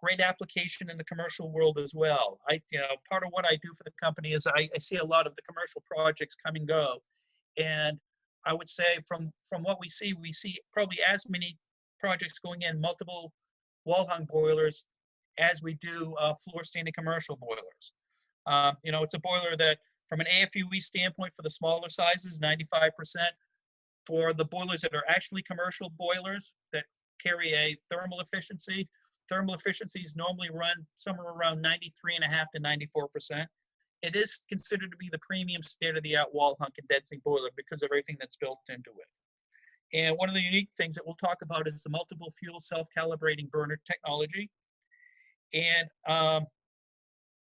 [SPEAKER 2] great application in the commercial world as well. Part of what I do for the company is I see a lot of the commercial projects come and go, and I would say from what we see probably as many projects going in multiple wall hung boilers as we do floor standing commercial boilers. It's a boiler that, from an AFUE standpoint, for the smaller sizes, 95%. For the boilers that are actually commercial boilers that carry a thermal efficiencies normally run somewhere around 93.5 to 94%. It is considered to be the premium state-of-the-art wall hung condensing boiler because of everything that's built into it. And one of the unique things that we'll talk about is the multiple fuel self-calibrating burner technology. And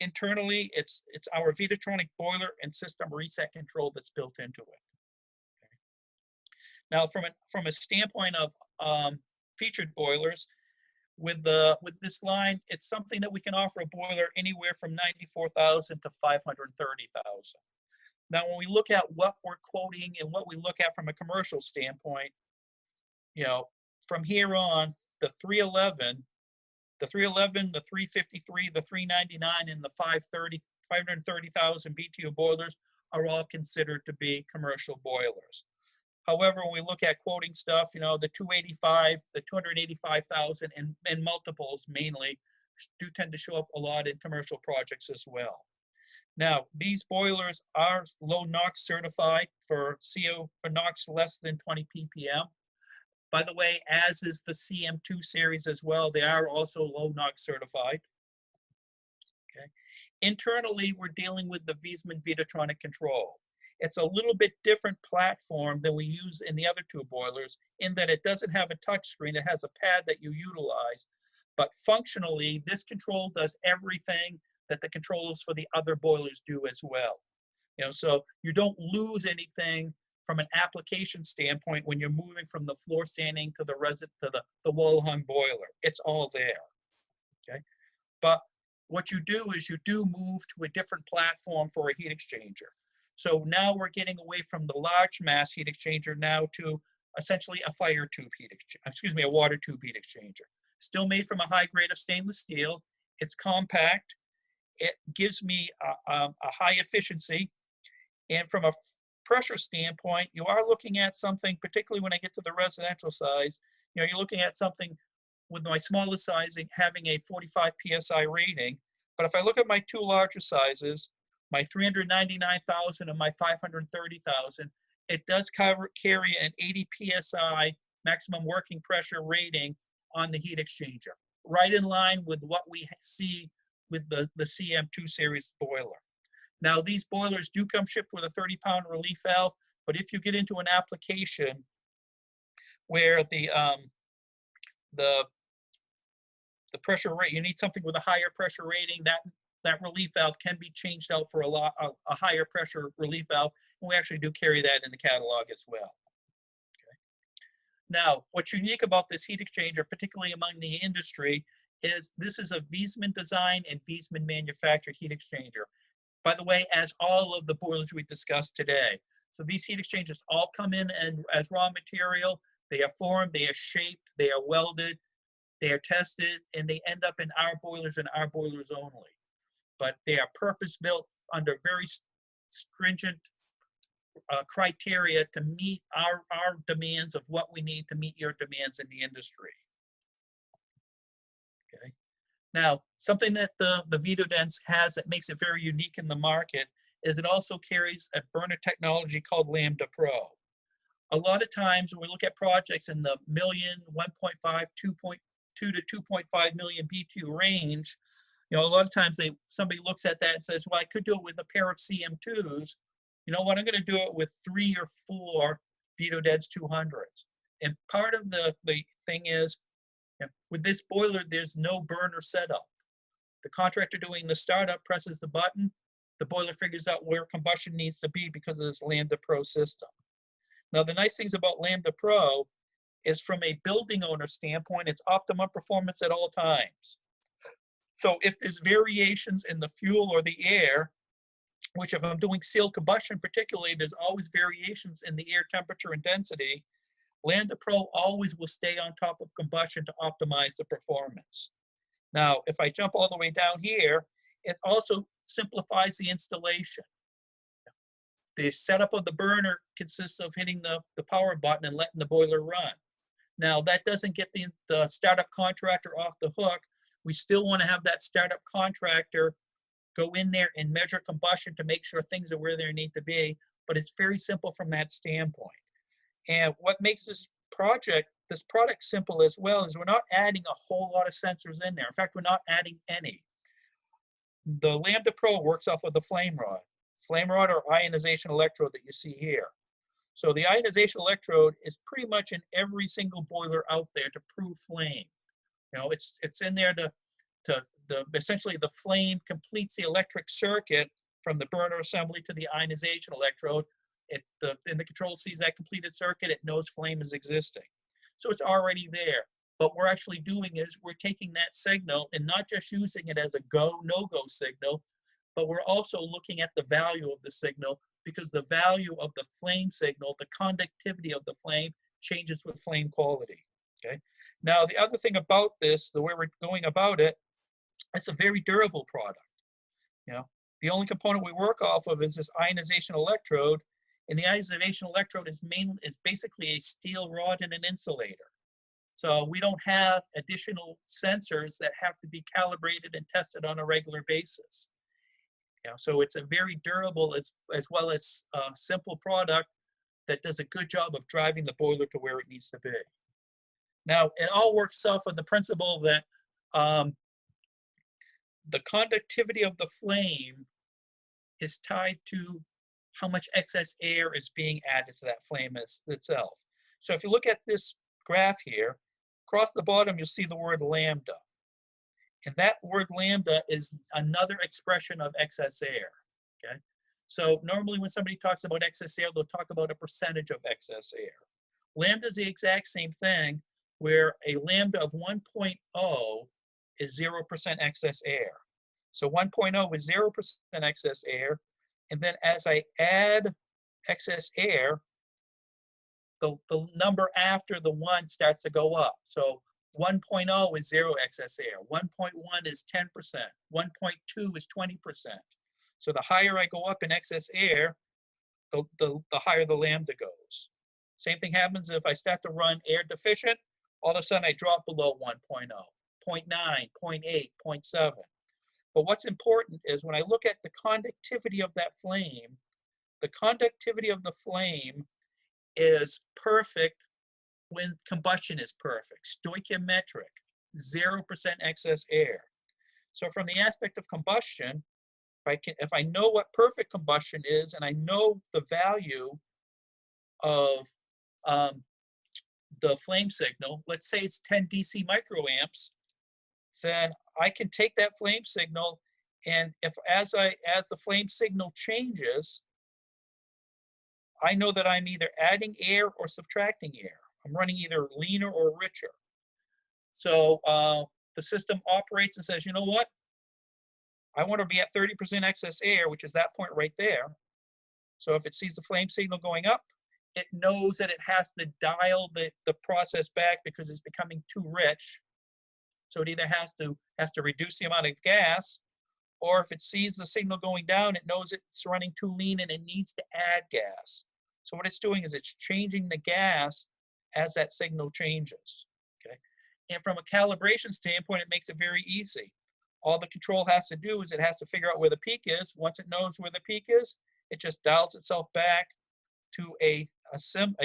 [SPEAKER 2] internally, it's our Vitotronic boiler and system reset control that's built into it. Okay. Now, from a standpoint of featured boilers, with this line, it's something that we can offer a boiler anywhere from 94,000 to 530,000. Now, when we look at what we're quoting and what we look at from a commercial standpoint, from here on, the 311, the 353, the 399, and the 530,000 BTU boilers are all considered to be commercial boilers. However, when we look at quoting stuff, the 285, the 285,000 and multiples mainly do tend to show up a lot in commercial projects as well. Now, these boilers are low NOx certified for CO for NOx less than 20 ppm. By the way, as is the CM2 series as well, they are also low NOx certified. Okay. Internally, we're dealing with the Viessmann Vitotronic control. It's a little bit different platform than we use in the other two boilers in that it doesn't have a touch screen. It has a pad that you utilize, but functionally, this control does everything that the controls for the other boilers do as well. So you don't lose anything from an application standpoint when you're moving from the floor standing to the wall hung boiler. It's all there. Okay, but what you do is you do move to a different platform for a heat exchanger. So now we're getting away from the large mass heat exchanger now to essentially a fire tube heat exchanger, a water tube heat exchanger. Still made from a high grade of stainless steel. It's compact. It gives me a high efficiency. And from a pressure standpoint, you are looking at something, particularly when I get to the residential size, you're looking at something with my smallest sizing having a 45 PSI rating. But if I look at my two larger sizes, my 399,000 and my 530,000, it does carry an 80 PSI maximum working pressure rating on the heat exchanger, right in line with what we see with the CM2 series boiler. Now, these boilers do come shipped with a 30-pound relief valve, but if you get into an application where the pressure rate, you need something with a higher pressure rating, that relief valve can be changed out for a higher pressure relief valve, and we actually do carry that in the catalog as well. Okay. Now, what's unique about this heat exchanger, particularly among the industry, is this is a Viessmann design and Viessmann manufactured heat exchanger. By the way, as all of the boilers we discussed today. So these heat exchangers all come in and as raw material. They are formed, they are shaped, they are welded, they are tested, and they end up in our boilers and our boilers only. But they are purpose-built under very stringent criteria to meet our demands of what we need to meet your demands in the industry. Okay. Now, something that the Vitodens has that makes it very unique in the market is it also carries a burner technology called Lambda-Pro. A lot of times when we look at projects in the million, 1.5, 2.2 to 2.5 million BTU range, a lot of times somebody looks at that and says, well, I could do it with a pair of CM2s. You know what, I'm going to do it with 3 or 4 Vitodens 200s. And part of the thing is, with this boiler, there's no burner setup. The contractor doing the startup presses the button, the boiler figures out where combustion needs to be because of this Lambda-Pro system. Now, the nice things about Lambda-Pro is from a building owner standpoint, it's optimum performance at all times. So if there's variations in the fuel or the air, which if I'm doing sealed combustion particularly, there's always variations in the air temperature and density. Lambda-Pro always will stay on top of combustion to optimize the performance. Now, if I jump all the way down here, it also simplifies the installation. The setup of the burner consists of hitting the power button and letting the boiler run. Now, that doesn't get the startup contractor off the hook. We still want to have that startup contractor go in there and measure combustion to make sure things are where they need to be, but it's very simple from that standpoint. And what makes this product simple as well is we're not adding a whole lot of sensors in there. In fact, we're not adding any. The Lambda-Pro works off of the flame rod or ionization electrode that you see here. So the ionization electrode is pretty much in every single boiler out there to prove flame. You know, it's in there to essentially the flame completes the electric circuit from the burner assembly to the ionization electrode. Then the control sees that completed circuit, it knows flame is existing. So it's already there. But what we're actually doing is we're taking that signal and not just using it as a go, no-go signal, but we're also looking at the value of the signal, because the value of the flame signal, the conductivity of the flame, changes with flame quality. Okay. Now, the other thing about this, the way we're going about it, it's a very durable product. You know, the only component we work off of is this ionization electrode, and the ionization electrode is basically a steel rod and an insulator. So we don't have additional sensors that have to be calibrated and tested on a regular basis. You know, so it's a very durable as well as simple product that does a good job of driving the boiler to where it needs to be. Now, it all works off of the principle that the conductivity of the flame is tied to how much excess air is being added to that flame itself. So if you look at this graph here, across the bottom, you'll see the word lambda. And that word lambda is another expression of excess air, okay? So normally when somebody talks about excess air, they'll talk about a percentage of excess air. Lambda is the exact same thing, where a lambda of 1.0 is 0% excess air. So 1.0 is 0% excess air, and then as I add excess air, the number after the 1 starts to go up. So 1.0 is 0 excess air, 1.1 is 10%, 1.2 is 20%. So the higher I go up in excess air, the higher the lambda goes. Same thing happens if I start to run air deficient, all of a sudden I drop below 1.0, 0.9, 0.8, 0.7. But what's important is when I look at the conductivity of that flame, the conductivity of the flame is perfect when combustion is perfect, stoichiometric, 0% excess air. So from the aspect of combustion, if I know what perfect combustion is and I know the value of the flame signal, let's say it's 10 DC microamps, then I can take that flame signal, and as the flame signal changes, I know that I'm either adding air or subtracting air. I'm running either leaner or richer. So the system operates and says, you know what? I want to be at 30% excess air, which is that point right there. So if it sees the flame signal going up, it knows that it has to dial the process back because it's becoming too rich. So it either has to reduce the amount of gas, or if it sees the signal going down, it knows it's running too lean and it needs to add gas. So what it's doing is it's changing the gas as that signal changes, okay? And from a calibration standpoint, it makes it very easy. All the control has to do is it has to figure out where the peak is. Once it knows where the peak is, it just dials itself back to a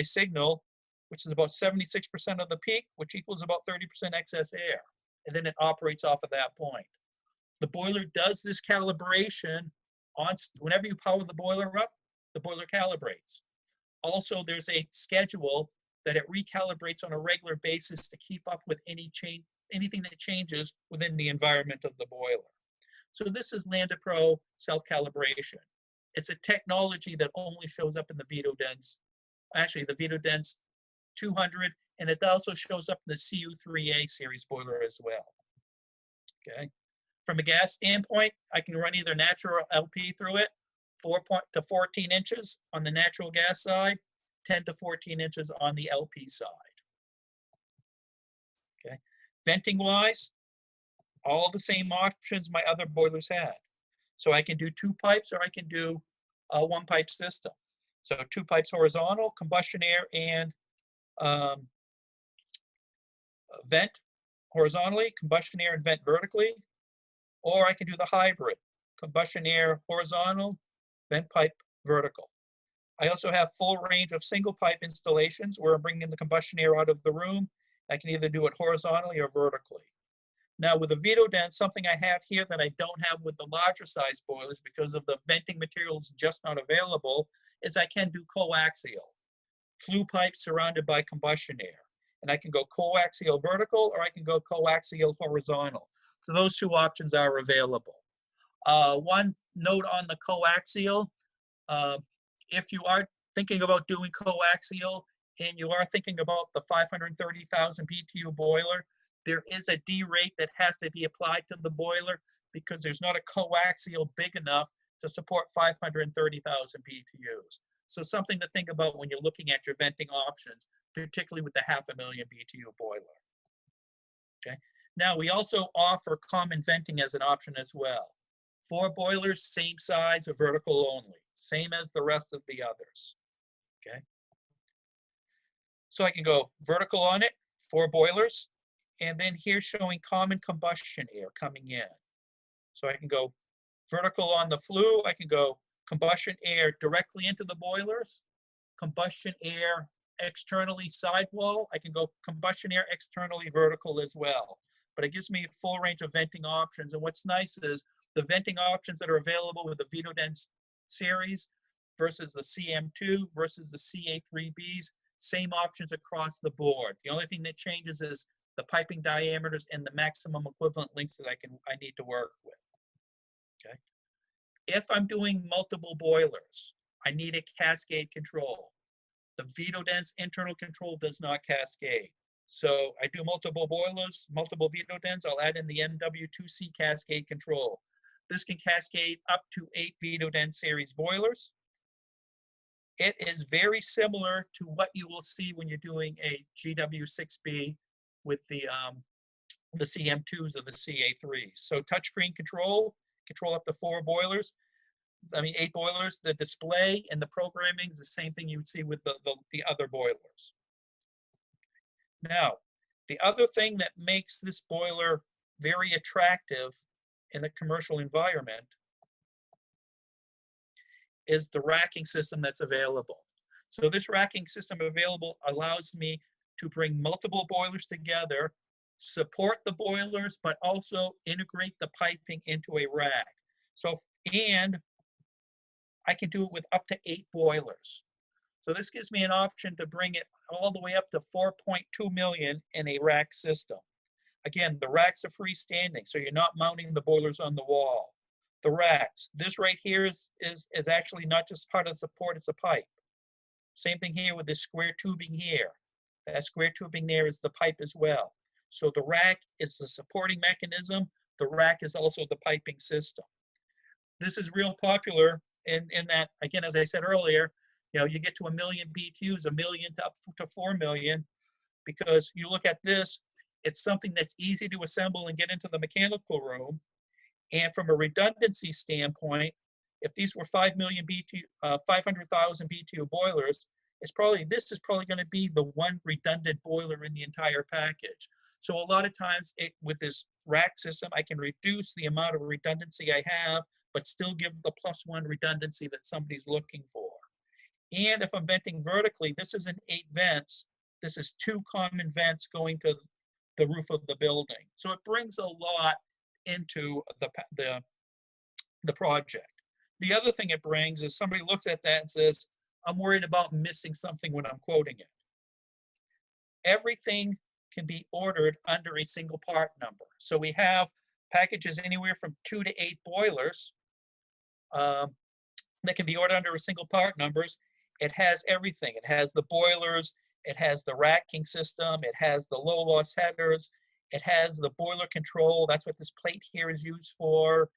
[SPEAKER 2] signal, which is about 76% of the peak, which equals about 30% excess air. And then it operates off of that point. The boiler does this calibration whenever you power the boiler up, the boiler calibrates. Also, there's a schedule that it recalibrates on a regular basis to keep up with anything that changes within the environment of the boiler. So this is Lambda-Pro self-calibration. It's a technology that only shows up in the Vitodense, actually the Vitodense 200, and it also shows up in the CU3A series boiler as well. Okay. From a gas standpoint, I can run either natural or LP through it. to 14 inches on the natural gas side, 10 to 14 inches on the LP side. Okay. Venting wise, all the same options my other boilers had. So I can do 2 pipes or I can do a 1-pipe system. So 2 pipes horizontal, combustion air, and vent horizontally, combustion air and vent vertically. Or I can do the hybrid, combustion air horizontal, vent pipe vertical. I also have full range of single pipe installations where I'm bringing the combustion air out of the room. I can either do it horizontally or vertically. Now with the Vitodent, something I have here that I don't have with the larger size boilers because of the venting materials just not available is I can do coaxial, flue pipes surrounded by combustion air. And I can go coaxial vertical or I can go coaxial horizontal. So those 2 options are available. One note on the coaxial, if you are thinking about doing coaxial and you are thinking about the 530,000 BTU boiler, there is a D rate that has to be applied to the boiler because there's not a coaxial big enough to support 530,000 BTUs. So something to think about when you're looking at your venting options, particularly with the 500,000 BTU boiler. Okay. Now we also offer common venting as an option as well. 4 boilers, same size or vertical only, same as the rest of the others. Okay. So I can go vertical on it, 4 boilers, and then here's showing common combustion air coming in. So I can go vertical on the flue, I can go combustion air directly into the boilers, combustion air externally sidewall, I can go combustion air externally vertical as well. But it gives me a full range of venting options. And what's nice is the venting options that are available with the Vitodent series versus the CM2 versus the CA3Bs, same options across the board. The only thing that changes is the piping diameters and the maximum equivalent lengths that I need to work with. Okay. If I'm doing multiple boilers, I need a cascade control. The Vitodent's internal control does not cascade. So I do multiple boilers, multiple Vitodents, I'll add in the MW2C cascade control. This can cascade up to 8 Vitodent series boilers. It is very similar to what you will see when you're doing a GW6B with the CM2s or the CA3s. So touchscreen control up to 4 boilers. 8 boilers. The display and the programming is the same thing you would see with the other boilers. Now, the other thing that makes this boiler very attractive in a commercial environment is the racking system that's available. So this racking system available allows me to bring multiple boilers together, support the boilers, but also integrate the piping into a rack. So, and I can do it with up to 8 boilers. So this gives me an option to bring it all the way up to 4.2 million in a rack system. Again, the racks are freestanding, so you're not mounting the boilers on the wall. The racks, this right here is actually not just part of support, it's a pipe. Same thing here with this square tubing here. That square tubing there is the pipe as well. So the rack is the supporting mechanism. The rack is also the piping system. This is real popular in that, again, as I said earlier, you get to 1 million BTUs, 1 million to up to 4 million, because you look at this, it's something that's easy to assemble and get into the mechanical room. And from a redundancy standpoint, if these were 5 million BTU, 500,000 BTU boilers, this is probably going to be the one redundant boiler in the entire package. So a lot of times with this rack system, I can reduce the amount of redundancy I have, but still give the +1 redundancy that somebody's looking for. And if I'm venting vertically, this isn't 8 vents. This is 2 common vents going to the roof of the building. So it brings a lot into the project. The other thing it brings is somebody looks at that and says, I'm worried about missing something when I'm quoting it. Everything can be ordered under a single part number. So we have packages anywhere from 2 to 8 boilers that can be ordered under a single part numbers. It has everything. It has the boilers, it has the racking system, it has the low loss headers, it has the boiler control. That's what this plate here is used for.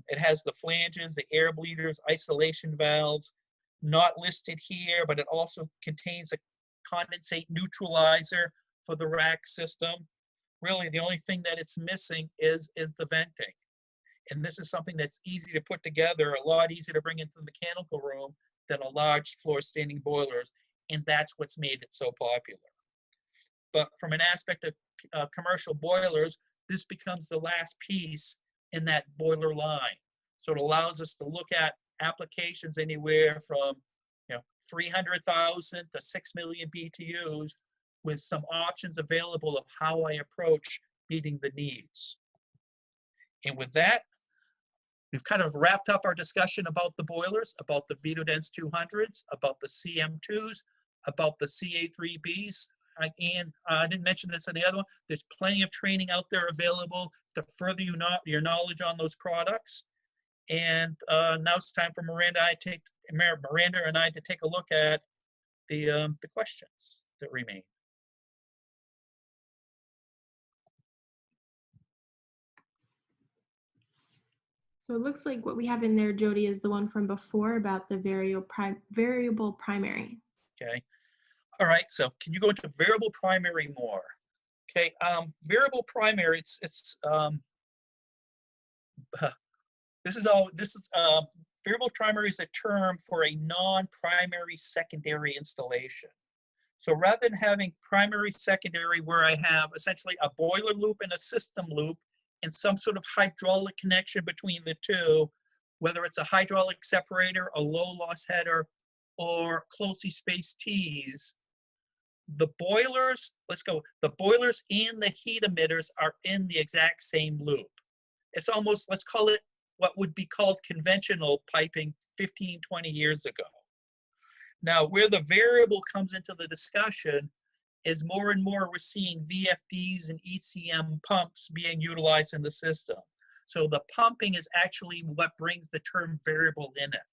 [SPEAKER 2] It has the flanges, the air bleeders, isolation valves, not listed here, but it also contains a condensate neutralizer for the rack system. Really, the only thing that it's missing is the venting. And this is something that's easy to put together, a lot easier to bring into the mechanical room than a large floor standing boilers. And that's what's made it so popular. But from an aspect of commercial boilers, this becomes the last piece in that boiler line. So it allows us to look at applications anywhere from 300,000 to 6 million BTUs with some options available of how I approach meeting the needs. And with that, we've kind of wrapped up our discussion about the boilers, about the Vitodense 200s, about the CM2s, about the CA3Bs. And I didn't mention this in the other one. There's plenty of training out there available to further your knowledge on those products. And now it's time for Miranda and I to take a look at the questions that remain.
[SPEAKER 1] So it looks like what we have in there, Jody, is the one from before about the variable primary.
[SPEAKER 2] Okay. All right. So can you go into variable primary more? Okay. Variable primary. Variable primary is a term for a non-primary secondary installation. So rather than having primary secondary where I have essentially a boiler loop and a system loop and some sort of hydraulic connection between the two, whether it's a hydraulic separator, a low loss header, or closely spaced T's, the boilers and the heat emitters are in the exact same loop. It's almost, let's call it what would be called conventional piping 15, 20 years ago. Now, where the variable comes into the discussion is more and more we're seeing VFDs and ECM pumps being utilized in the system. So the pumping is actually what brings the term variable in it.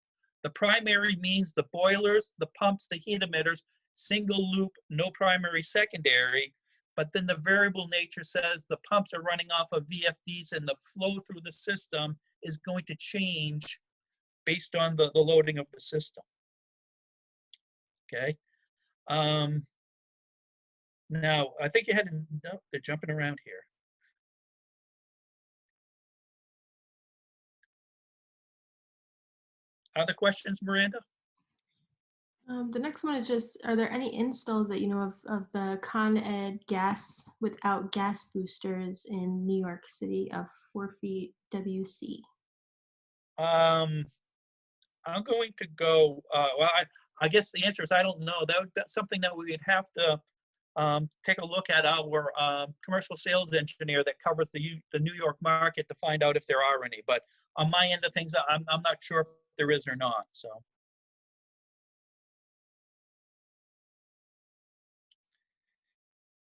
[SPEAKER 2] The primary means the boilers, the pumps, the heat emitters, single loop, no primary, secondary. But then the variable nature says the pumps are running off of VFDs and the flow through the system is going to change based on the loading of the system. Okay. Now, I think you had to, no, they're jumping around here. Other questions, Miranda?
[SPEAKER 1] The next one is just, are there any installs that you know of the Con Ed gas without gas boosters in New York City of 4 feet WC?
[SPEAKER 2] I'm going to go, well, I guess the answer is I don't know. That's something that we would have to take a look at our commercial sales engineer that covers the New York market to find out if there are any. But on my end of things, I'm not sure if there is or not. So.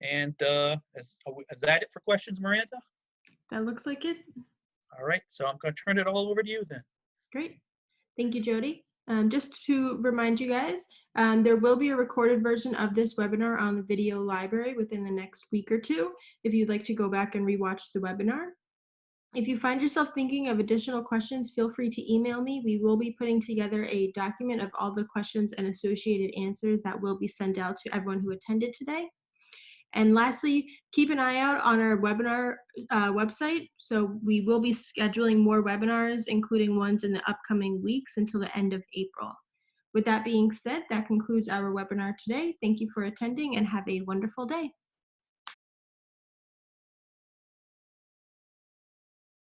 [SPEAKER 2] And is that it for questions, Miranda?
[SPEAKER 1] That looks like it.
[SPEAKER 2] All right, so I'm going to turn it all over to you then.
[SPEAKER 1] Great. Thank you, Jody. Just to remind you guys, there will be a recorded version of this webinar on the video library within the next week or two, if you'd like to go back and rewatch the webinar. If you find yourself thinking of additional questions, feel free to email me. We will be putting together a document of all the questions and associated answers that will be sent out to everyone who attended today. And lastly, keep an eye out on our webinar website. So we will be scheduling more webinars, including ones in the upcoming weeks until the end of April. With that being said, that concludes our webinar today. Thank you for attending and have a wonderful day.